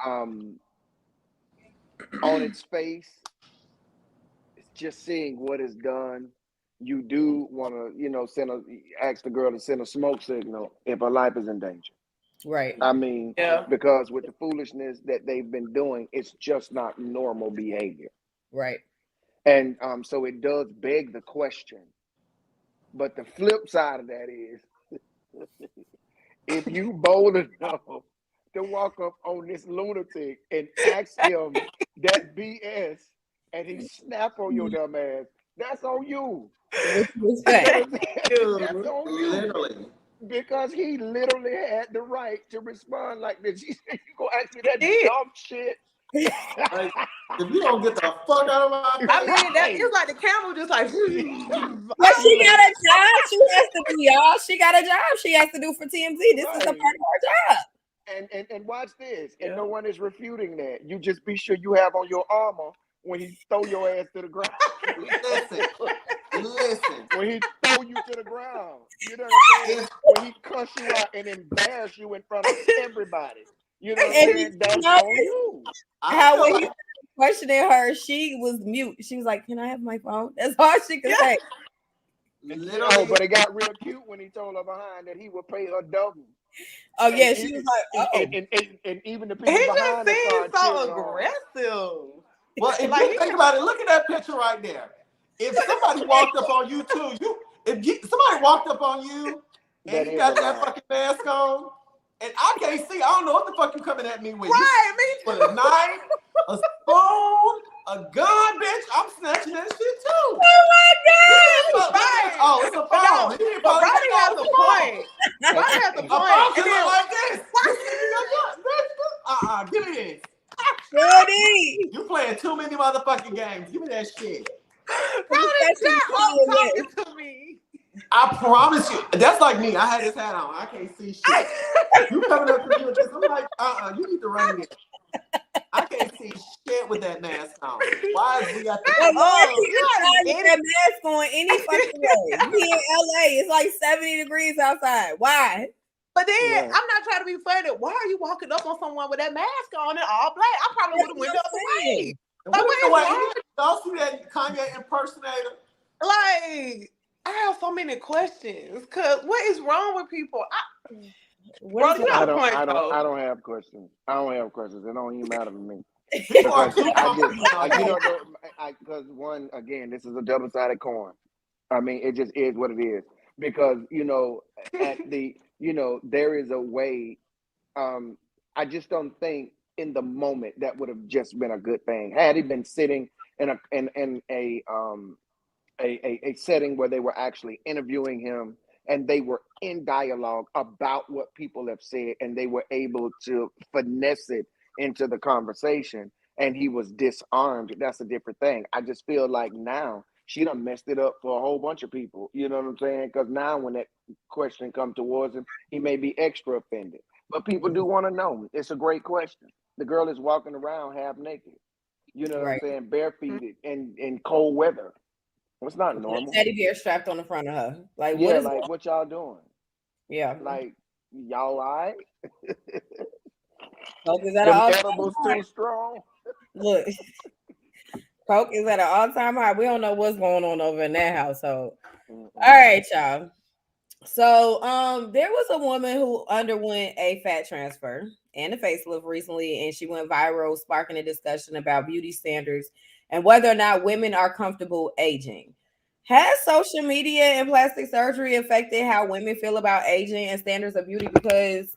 Um, on its face, just seeing what is done, you do want to ask the girl to send a smoke signal if her life is in danger. Right. I mean, Yeah. because with the foolishness that they've been doing, it's just not normal behavior. Right. And so it does beg the question. But the flip side of that is, if you bold enough to walk up on this lunatic and ask him that BS and he snap on your dumb ass, that's on you. Which was You know fact. what I'm saying? That's on you. Literally. Because he literally had the right to respond like this. You gonna ask me that He did. dumb shit? Like, if you don't get the fuck out of my I face, mean, that it's like the camera just like. But she got a job. She has to do, y'all. She got a job. She has to do for TMZ. This is a part of her job. And watch this. And Yeah. no one is refuting that. You just be sure you have on your armor when he throw your ass to the ground. listen. When he throw you to the ground. You know what I'm saying? When he cuss you out and embarrass you in front of everybody. You know what I'm saying? That's on you. How when he questioning her, she was mute. She was like, "Can I have my phone?" That's all she could say. Literally. Oh, but it got real cute when he told her behind that he would pay her double. Oh yeah, And she e- was like, "Oh." and even the people He just behind her seems started cheering so on. aggressive. Well, if Like, you think about it, look at that picture right there. If somebody walked up on you too, somebody walked up on you and That you is got a that lie. fucking mask on, and I can't see, I don't know what the fuck you coming at me with. Right, me With a knife, a spoon, a gun, bitch. I'm snatching that shit too. Right. Oh, it's a phone. No, He didn't but probably Brody think has that a was a phone. point. Brody has a A phone point. can And then, look like this. Give me this. Brody, You playing too many motherfucking games. Give me that shit. Brody, shut up talking to me. I promise you. That's like me. I had this hat on. I can't see shit. You coming up to me with this? I'm like, you need to run it. I can't see shit with that mask on. Why is we got the that mask on any fucking way? We in LA. It's like 70 degrees outside. Why? But then Right. I'm not trying to be funny. Why are you walking up on someone with that mask on and all black? I probably would have went the other way. Like, what is wrong? Y'all see that Kanye impersonator? Like, I have so many questions. Cause what is wrong with people? What is Brody, you wrong? have a point, though. I don't have questions. I don't have questions. It don't even matter to me. People are Because too I just, comfortable. because one, again, this is a double-sided coin. I mean, it just is what it is. Because, at the, there is a way, I just don't think in the moment that would have just been a good thing. Had he been sitting in a setting where they were actually interviewing him and they were in dialogue about what people have said and they were able to finesse it into the conversation and he was disarmed, that's a different thing. I just feel like now she done messed it up for a whole bunch of people. You know what I'm saying? Because now when that question comes towards him, he may be extra offended. But people do want to know. It's a great question. The girl is walking around half naked. You know what I'm saying? Barefooted in cold weather. It's not normal. Teddy bear strapped on the front of her. Like, Yeah, what y'all doing? Yeah. Like, y'all all right? Coke is at Them an all-time edibles high. too strong? Look, Coke is at an all-time high. We don't know what's going on over in that household. All right, y'all. So, there was a woman who underwent a fat transfer and a facelift recently, and she went viral, sparking a discussion about beauty standards and whether or not women are comfortable aging. Has social media and plastic surgery affected how women feel about aging and standards of beauty? Because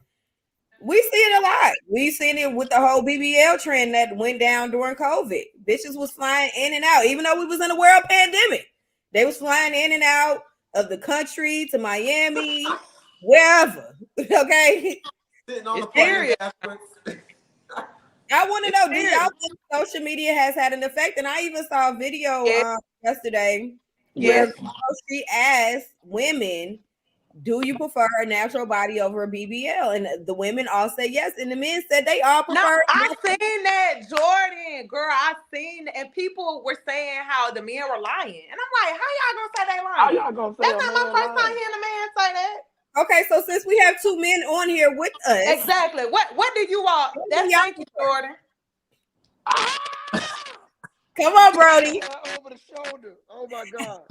we see it a lot. We've seen it with the whole BBL trend that went down during COVID. Bitches was flying in and out, even though we was in a world pandemic. They was flying in and out of the country to Miami, wherever. Okay. Sitting on the serious. plane backwards. I want to know, do y'all think social media has had an effect? And I even saw a video yesterday where she asked women, do you prefer a natural body over a BBL? And the women all said yes, and the men said they all prefer. No, I seen that, Jordan, girl. I seen, and people were saying how the men were lying, and I'm like, how y'all gonna say they lying? How y'all gonna say that's not my first time hearing a man say that. Okay, so since we have two men on here with us, exactly. What do you want? Thank you, Jordan. Come on, Brody. Over the shoulder. Oh my God.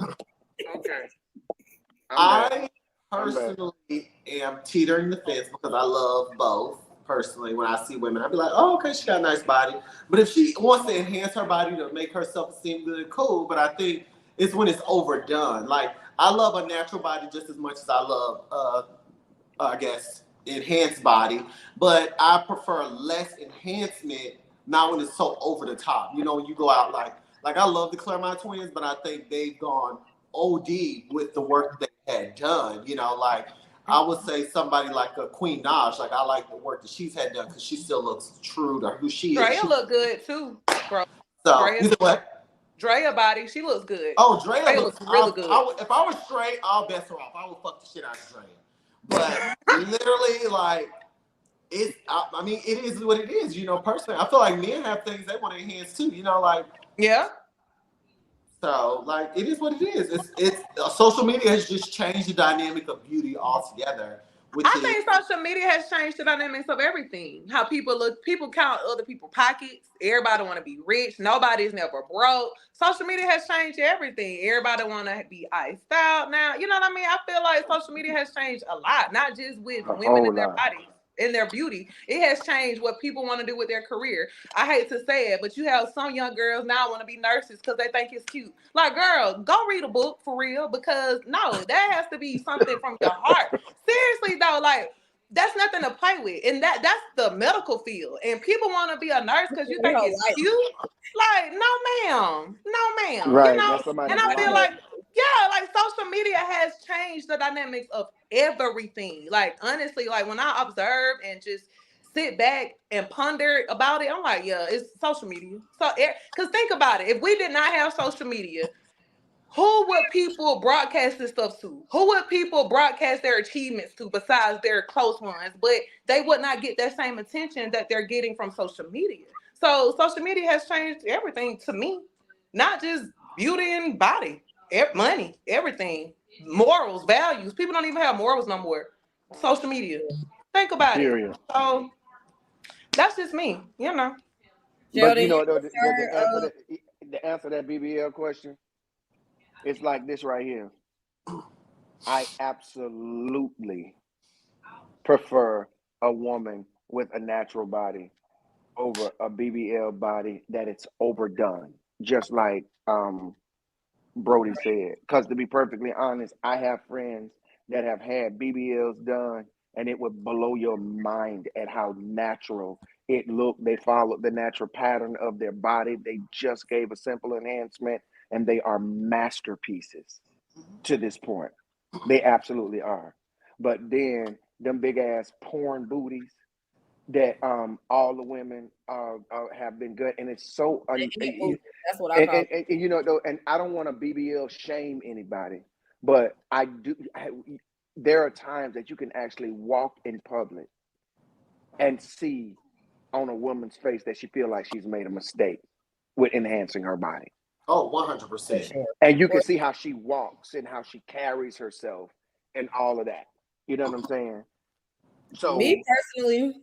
Okay. I personally am teetering the fence because I love both. Personally, when I see women, I'd be like, "Oh, okay, she got a nice body." But if she wants to enhance her body to make her self-esteem good, cool. But I think it's when it's overdone. Like I love a natural body just as much as I love, I guess, enhanced body. But I prefer less enhancement, not when it's so over the top. You know, when you go out like I love the Claremont twins, but I think they've gone OD with the work that they had done. You know, like I would say somebody like a Queen Naj, like I like the work that she's had done because she still looks true to who she is. Drea look good too, bro. So you know what? Drea body, she looks good. Oh, Drea looks really good. If I was straight, I'll best her off. I would fuck the shit out of Drea. But literally, like, I mean, it is what it is. You know, personally, I feel like men have things they want to enhance too. You know, like yeah. So, like, it is what it is. It's social media has just changed the dynamic of beauty altogether. I think social media has changed the dynamics of everything. How people look, people count other people's pockets. Everybody want to be rich. Nobody's never broke. Social media has changed everything. Everybody want to be iced out now. You know what I mean? I feel like social media has changed a lot, not just with women and their bodies. In their beauty, it has changed what people want to do with their career. I hate to say it, but you have some young girls now want to be nurses because they think it's cute. Like, girl, go read a book for real, because no, that has to be something from your heart. Seriously though, like that's nothing to play with, and that's the medical field. And people want to be a nurse because you think it's cute. Like, no, ma'am, no, ma'am. Right, you know, and I feel like. Yeah, like social media has changed the dynamics of everything. Like, honestly, like when I observe and just sit back and ponder about it, I'm like, yeah, it's social media. So, because think about it, if we did not have social media, who would people broadcast this stuff to? Who would people broadcast their achievements to besides their close ones? But they would not get that same attention that they're getting from social media. So, social media has changed everything to me, not just beauty and body. Money, everything, morals, values. People don't even have morals no more. Social media. Think about it. So that's just me, you know. But you know, the answer to that BBL question, it's like this right here. I absolutely prefer a woman with a natural body over a BBL body that it's overdone. Just like Brody said, because to be perfectly honest, I have friends that have had BBLs done and it would blow your mind at how natural it looked. They followed the natural pattern of their body. They just gave a simple enhancement and they are masterpieces to this point. They absolutely are. But then them big ass porn booties that all the women have been good, and it's so that's what I call and you know though, and I don't want to BBL shame anybody, but there are times that you can actually walk in public and see on a woman's face that she feel like she's made a mistake with enhancing her body. Oh, 100%. And you can see how she walks and how she carries herself and all of that. You know what I'm saying? So me personally,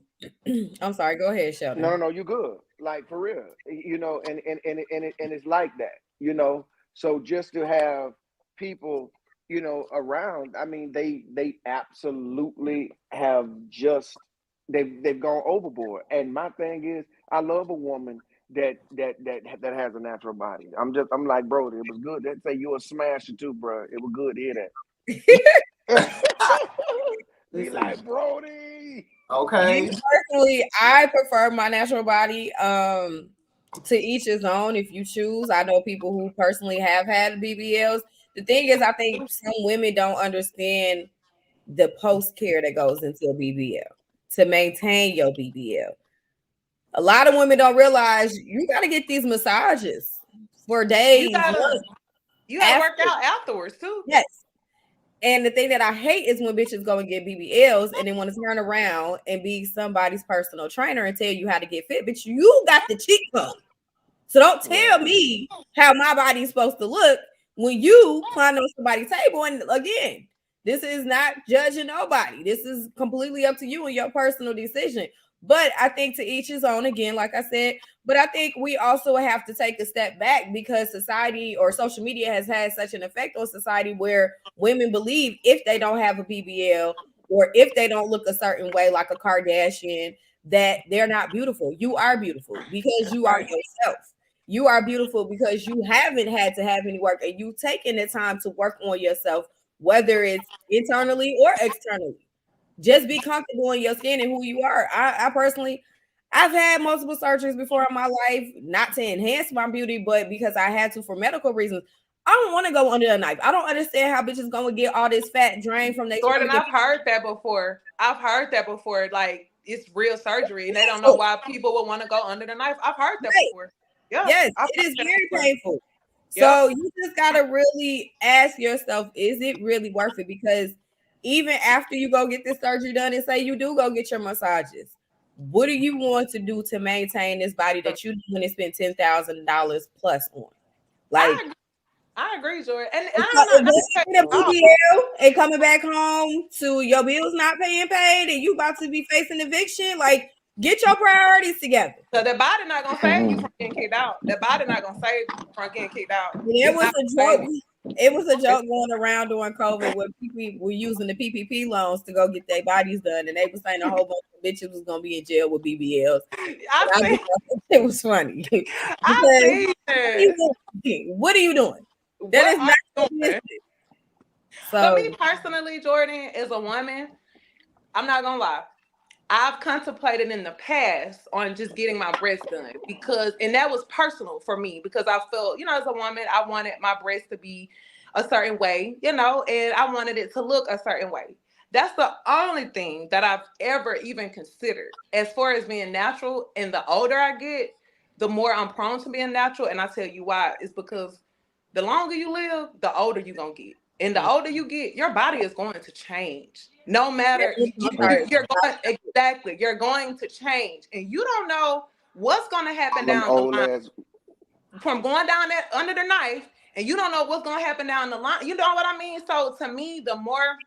I'm sorry. Go ahead, Sheldon. No, you good. Like for real, you know, and it's like that, you know. So just to have people, you know, around. I mean, they absolutely have just they've gone overboard. And my thing is, I love a woman that has a natural body. I'm like, bro, it was good. That say you a smasher too, bro. It was good to hear that. Be like, Brody. Okay. Personally, I prefer my natural body. To each his own. If you choose, I know people who personally have had BBLs. The thing is, I think some women don't understand the post care that goes into a BBL to maintain your BBL. A lot of women don't realize you got to get these massages for days. You gotta work out afterwards too. Yes. And the thing that I hate is when bitches go and get BBLs and then want to turn around and be somebody's personal trainer and tell you how to get fit. But you got the cheekbone. So don't tell me how my body's supposed to look when you climb on somebody's table. And again, this is not judging nobody. This is completely up to you and your personal decision. But I think to each his own, again, like I said. But I think we also have to take a step back because society or social media has had such an effect on society where women believe if they don't have a BBL or if they don't look a certain way, like a Kardashian, that they're not beautiful. You are beautiful because you are yourself. You are beautiful because you haven't had to have any work and you've taken the time to work on yourself, whether it's internally or externally. Just be comfortable in your skin and who you are. I personally, I've had multiple surgeries before in my life, not to enhance my beauty, but because I had to for medical reasons. I don't want to go under a knife. I don't understand how bitches gonna get all this fat drained from their Jordan, stomach. I've heard that before. Like it's real surgery, and they don't know why people would want to go under the knife. I've heard that before. Yeah, yes, I've it is very painful. Yep. So you just gotta really ask yourself, is it really worth it? Because even after you go get this surgery done and say you do go get your massages, what do you want to do to maintain this body that you want to spend $10,000 plus on? Like, I agree, Jordan. And so I don't know. if a BBL and coming back home to your bills not paying paid and you about to be facing eviction, like get your priorities together. So the body not gonna save you from getting kicked out. The body not gonna save you from getting kicked out. It was a joke. It was a joke going around during COVID where people were using the PPP loans to go get their bodies done, and they were saying a whole bunch of bitches was gonna be in jail with BBLs. It was funny. What are you doing? That is not business. So me personally, Jordan, as a woman, I'm not gonna lie. I've contemplated in the past on just getting my breasts done and that was personal for me because I felt, as a woman, I wanted my breasts to be a certain way, and I wanted it to look a certain way. That's the only thing that I've ever even considered as far as being natural. And the older I get, the more I'm prone to being natural. And I tell you why. It's because the longer you live, the older you're going to get. And the older you get, your body is going to change. No matter, you're going to change. And you don't know what's going to happen down the line. From going down that under the knife, and you don't know what's going to happen down the line. You know what I mean? So to me, the more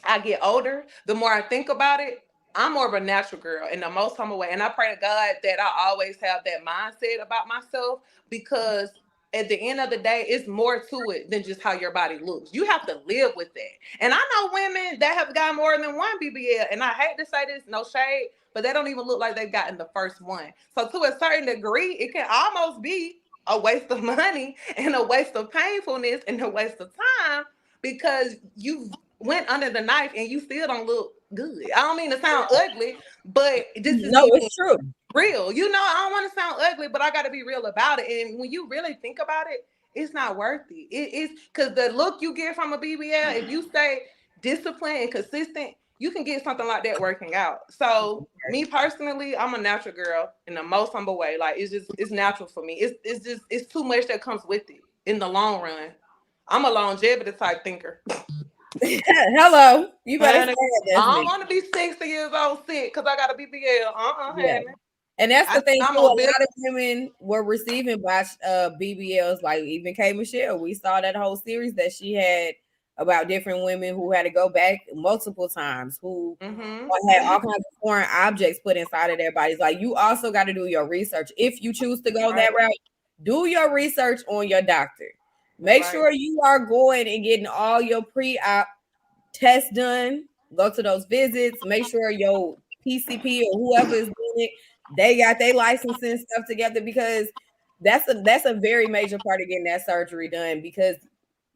I get older, the more I think about it. I'm more of a natural girl in the most humble way. And I pray to God that I always have that mindset about myself, because at the end of the day, it's more to it than just how your body looks. You have to live with that. And I know women that have got more than one BBL, and I hate to say this, no shade, but they don't even look like they've gotten the first one. So to a certain degree, it can almost be a waste of money and a waste of painfulness and a waste of time, because you went under the knife and you still don't look good. I don't mean to sound ugly, but this is it's true. Real. I don't want to sound ugly, but I got to be real about it. And when you really think about it, it's not worth it. It is, because the look you get from a BBL, if you stay disciplined and consistent, you can get something like that working out. So me personally, I'm a natural girl in the most humble way. Like it's natural for me. It's too much that comes with it in the long run. I'm a longevity type thinker. Hello, you better say it. I don't want to be 60 years old sick because I got a BBL. Yeah. And that's the thing. A lot of women were receiving BBLs, like even K. Michelle. We saw that whole series that she had about different women who had to go back multiple times, who had all kinds of foreign objects put inside of their bodies. Like, you also got to do your research. If you choose to go that route, do your research on your doctor. Make sure you are going and getting all your pre-op tests done. Go to those visits. Make sure your PCP or whoever is doing it, they got their license and stuff together, because that's a very major part of getting that surgery done. Because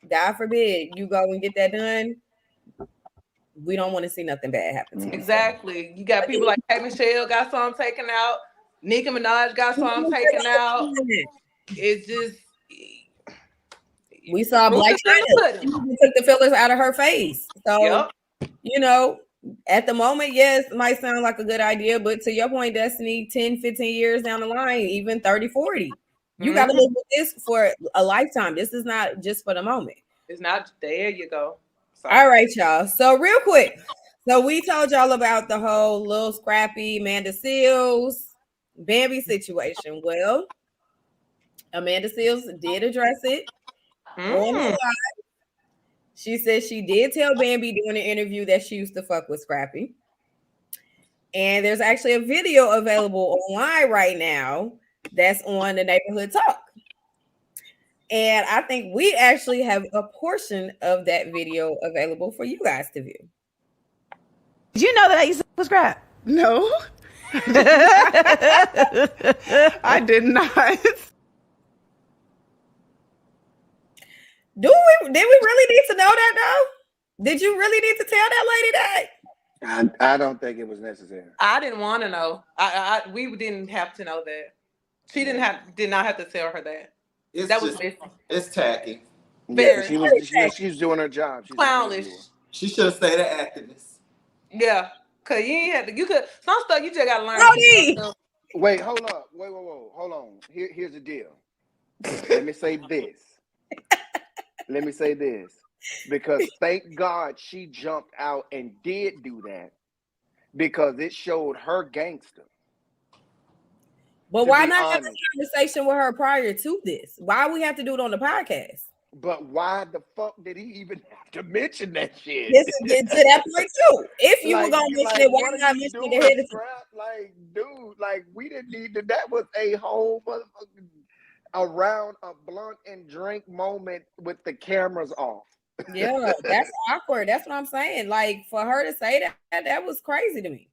God forbid you go and get that done, we don't want to see nothing bad happen to you. Exactly. You got people like K. Michelle got some taken out. Nicki Minaj got some taken out. It's just, we saw Black China. She took the fillers out of her face. So, at the moment, yes, it might sound like a good idea, but to your point, Destiny, 10, 15 years down the line, even 30, 40, you got to live with this for a lifetime. This is not just for the moment. It's not. There you go. Sorry. All right, y'all. So real quick. So we told y'all about the whole Lil Scrappy, Amanda Seales, Bambi situation. Well, Amanda Seales did address it on the live. She said she did tell Bambi during the interview that she used to fuck with Scrappy. And there's actually a video available online right now that's on the Neighborhood Talk. And I think we actually have a portion of that video available for you guys to view. Did you know that I used to subscribe? No. I did not. Did we really need to know that though? Did you really need to tell that lady that? I don't think it was necessary. I didn't want to know. We didn't have to know that. She did not have to tell her that. It's tacky. Yeah, she was doing her job. Clownish. She should have stayed an activist. Yeah, cause you ain't had to. You could some stuff you just gotta learn. Wait, hold up. Wait, hold on. Here's the deal. Let me say this. Because thank God she jumped out and did do that, because it showed her gangster. But why not have a conversation with her prior to this? Why we have to do it on the podcast? But why the fuck did he even have to mention that shit? This is get to that point too. If you were gonna mention it, why not mention it ahead of time? Like, dude, like we didn't need to. That was a whole motherfucking around a blunt and drink moment with the cameras off. Yeah, that's awkward. That's what I'm saying. Like for her to say that was crazy to me.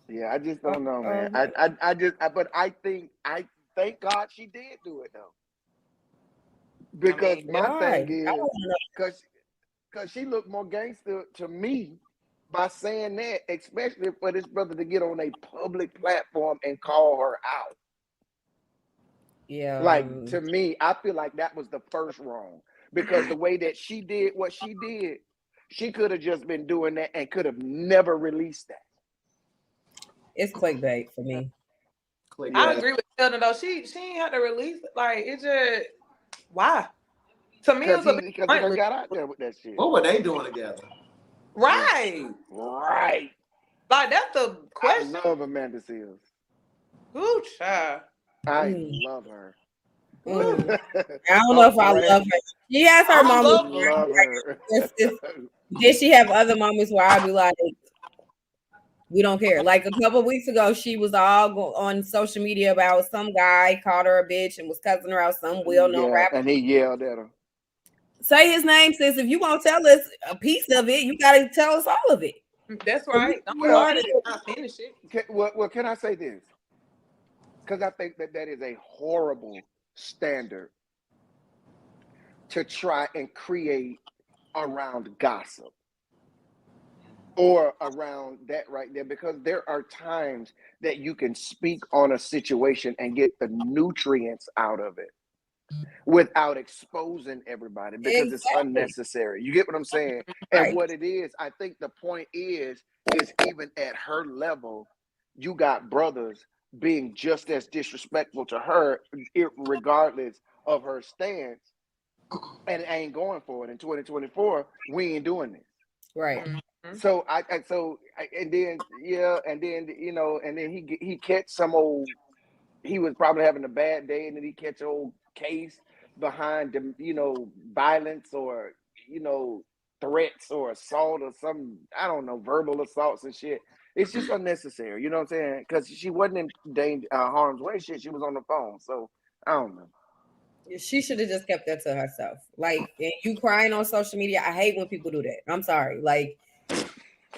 Yeah, I just don't know, man. But I thank God she did do it though. Because my thing is, because she looked more gangster to me by saying that, especially for this brother to get on a public platform and call her out. Yeah. Like to me, I feel like that was the first wrong. Because the way that she did what she did, she could have just been doing that and could have never released that. It's clickbait for me. I agree with Sheldon though. She ain't had to release it. Like it just why? To me, it was because he got out there with that shit. What were they doing together? Right. Like that's the question. I love Amanda Seals. Ooh, child. I love her. I don't know if I love her. She has her moments. Love her. Did she have other moments where I'd be like, we don't care? Like a couple of weeks ago, she was all on social media about some guy called her a bitch and was cussing her out. Some well-known rapper, and he yelled at her. Say his name, sis. If you won't tell us a piece of it, you gotta tell us all of it. That's right. Don't finish it. Well, can I say this? Because I think that is a horrible standard to try and create around gossip or around that right there, because there are times that you can speak on a situation and get the nutrients out of it without exposing everybody, because it's unnecessary. You get what I'm saying? And what it is, I think the point is even at her level, you got brothers being just as disrespectful to her, regardless of her stance, and ain't going for it. In 2024, we ain't doing this. Right. So and then he catch some old. He was probably having a bad day, and then he catch an old case behind violence or threats or assault or some, I don't know, verbal assaults and shit. It's just unnecessary, you know what I'm saying? Because she wasn't in harm's way. Shit, she was on the phone, so I don't know. She should have just kept that to herself. Like, and you crying on social media, I hate when people do that. I'm sorry. Like,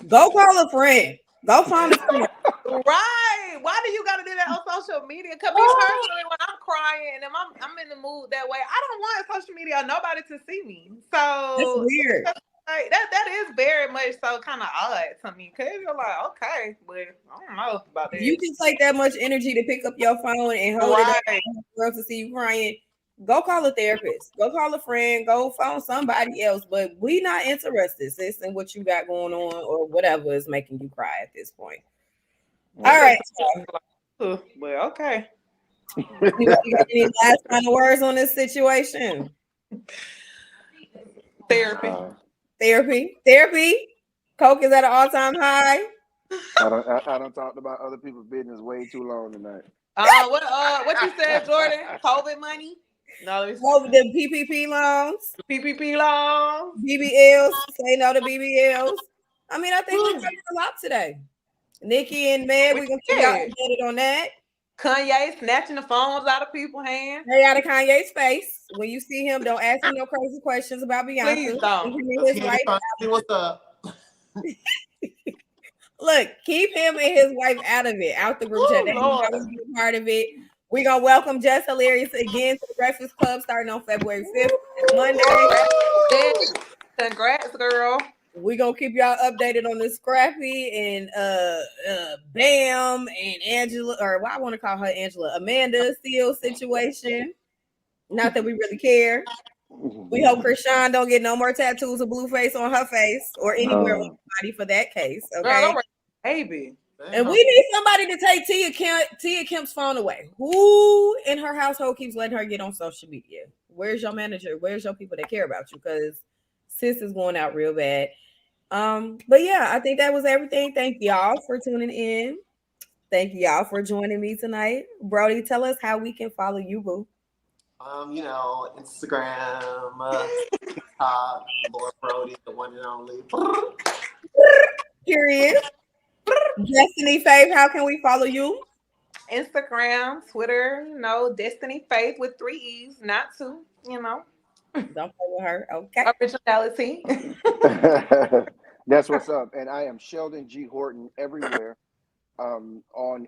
go call a friend. Go find a friend. Right. Why do you got to do that on social media? Because me personally, when I'm crying and I'm in the mood that way, I don't want social media or nobody to see me. So it's weird. Like, that is very much so kind of odd to me, because you're like, okay, but I don't know about this. You can take that much energy to pick up your phone and hold it up for the world to see you crying. Go call a therapist. Go call a friend. Go phone somebody else. But we not interested, sis, in what you got going on or whatever is making you cry at this point. All right. Well, okay. You got any last final words on this situation? Therapy. Coke is at an all-time high. I don't talk about other people's business way too long tonight. What you said, Jordan? COVID money? No, the PPP loans. PPP loans. BBLs. Say no to BBLs. I mean, I think we covered a lot today. Nicki and Meg, we're gonna keep y'all updated on that. Kanye snatching the phones out of people's hands. Stay out of Kanye's face. When you see him, don't ask him no crazy questions about Beyonce. Please don't. His wife what's up? Look, keep him and his wife out of it, out the group chat. They don't be a part of it. We're gonna welcome Jess Hilarious again to the Breakfast Club starting on February 5th, Monday. Congrats, girl. We're gonna keep y'all updated on the Scrappy and Bam and Angela, or what I want to call her Angela, Amanda Steele situation. Not that we really care. We hope Chrisean don't get no more tattoos of Blueface on her face or anywhere on her body for that case. Okay, baby. And we need somebody to take Tia Kemp's phone away. Who in her household keeps letting her get on social media? Where's your manager? Where's your people that care about you? Because sis is going out real bad. But yeah, I think that was everything. Thank y'all for tuning in. Thank y'all for joining me tonight. Brody, tell us how we can follow you, boo. Instagram, Lord Brody, the one and only. Period. Destiny Faith, how can we follow you? Instagram, Twitter, Destiny Faith with 3 E's, not 2, Don't play with her. Okay. Originality. That's what's up. And I am Sheldon G. Horton everywhere. On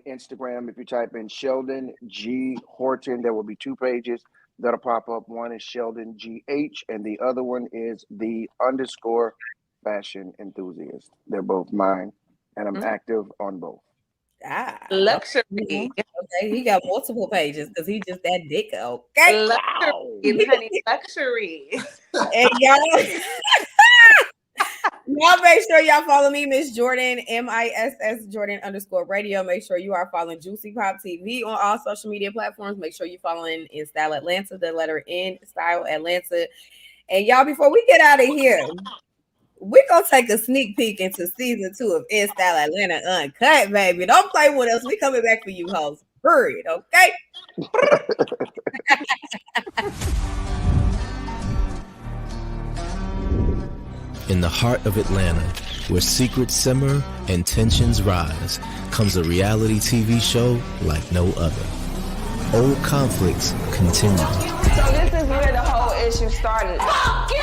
Instagram, if you type in Sheldon G. Horton, there will be 2 pages that'll pop up. One is Sheldon GH, and the other one is the_ fashion enthusiast. They're both mine, and I'm active on both. Luxury. Okay, he got multiple pages because he just that dick. Okay, luxury, honey, luxury. And y'all make sure y'all follow me, Miss Jordan, MISS Jordan _radio. Make sure you are following Juicy Pop TV on all social media platforms. Make sure you're following In Style Atlanta, the letter N Style Atlanta. And y'all, before we get out of here, we're gonna take a sneak peek into season 2 of In Style Atlanta Uncut, baby. Don't play with us. We coming back for you, hoes. Period. Okay. In the heart of Atlanta, where secrets simmer and tensions rise, comes a reality TV show like no other. Old conflicts continue. So this is where the whole issue started. Fuck you!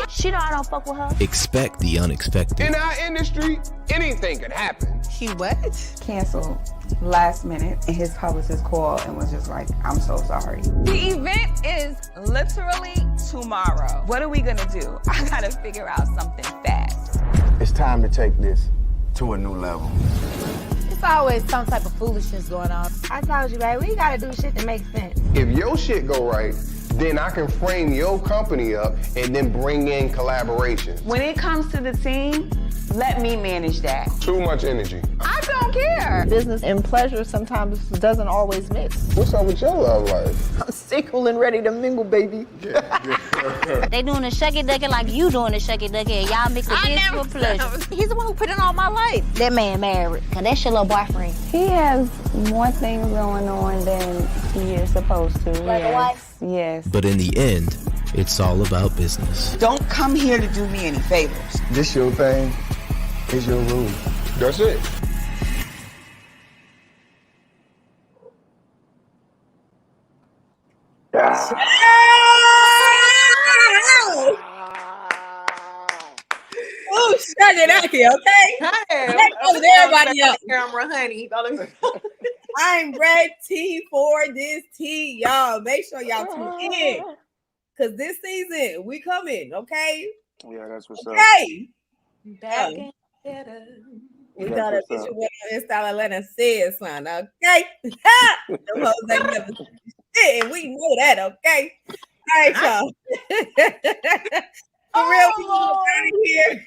She know I don't fuck with her. Expect the unexpected. In our industry, anything could happen. He what? Canceled last minute, and his publicist called and was just like, I'm so sorry. The event is literally tomorrow. What are we gonna do? I gotta figure out something fast. It's time to take this to a new level. It's always some type of foolishness going on. I told you, baby, we gotta do shit that makes sense. If your shit go right, then I can frame your company up and then bring in collaborations. When it comes to the team, let me manage that. Too much energy. I don't care. Business and pleasure sometimes doesn't always mix. What's up with your love life? I'm single and ready to mingle, baby. They doing the shucky ducky like you doing the shucky ducky, and y'all mix the business with pleasure. He's the one who put in all my life. That man married, cause that's your little boyfriend. He has more things going on than he is supposed to. Like a wife? Yes. But in the end, it's all about business. Don't come here to do me any favors. This your thing, is your rule. That's it. Oh, shut it up here, okay? That goes to everybody else. Camera, honey. I'm ready for this tea, y'all. Make sure y'all tune in, cause this season we coming, okay? Yeah, that's what's up. Okay. Back and better. We got a picture what In Style Atlanta says, son. Okay. Them hoes ain't never said shit, and we know that, okay? All right, y'all. For real, we out of here.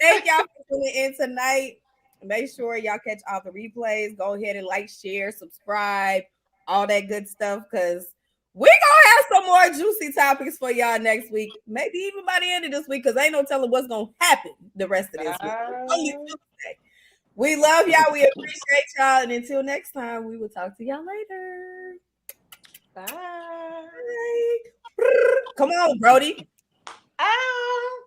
Thank y'all for tuning in tonight. Make sure y'all catch all the replays. Go ahead and like, share, subscribe, all that good stuff, because we're gonna have some more juicy topics for y'all next week. Maybe even by the end of this week, because ain't no telling what's gonna happen the rest of this week. Only Tuesday. We love y'all. We appreciate y'all. And until next time, we will talk to y'all later. Bye. Bye. Come on, Brody. Ow.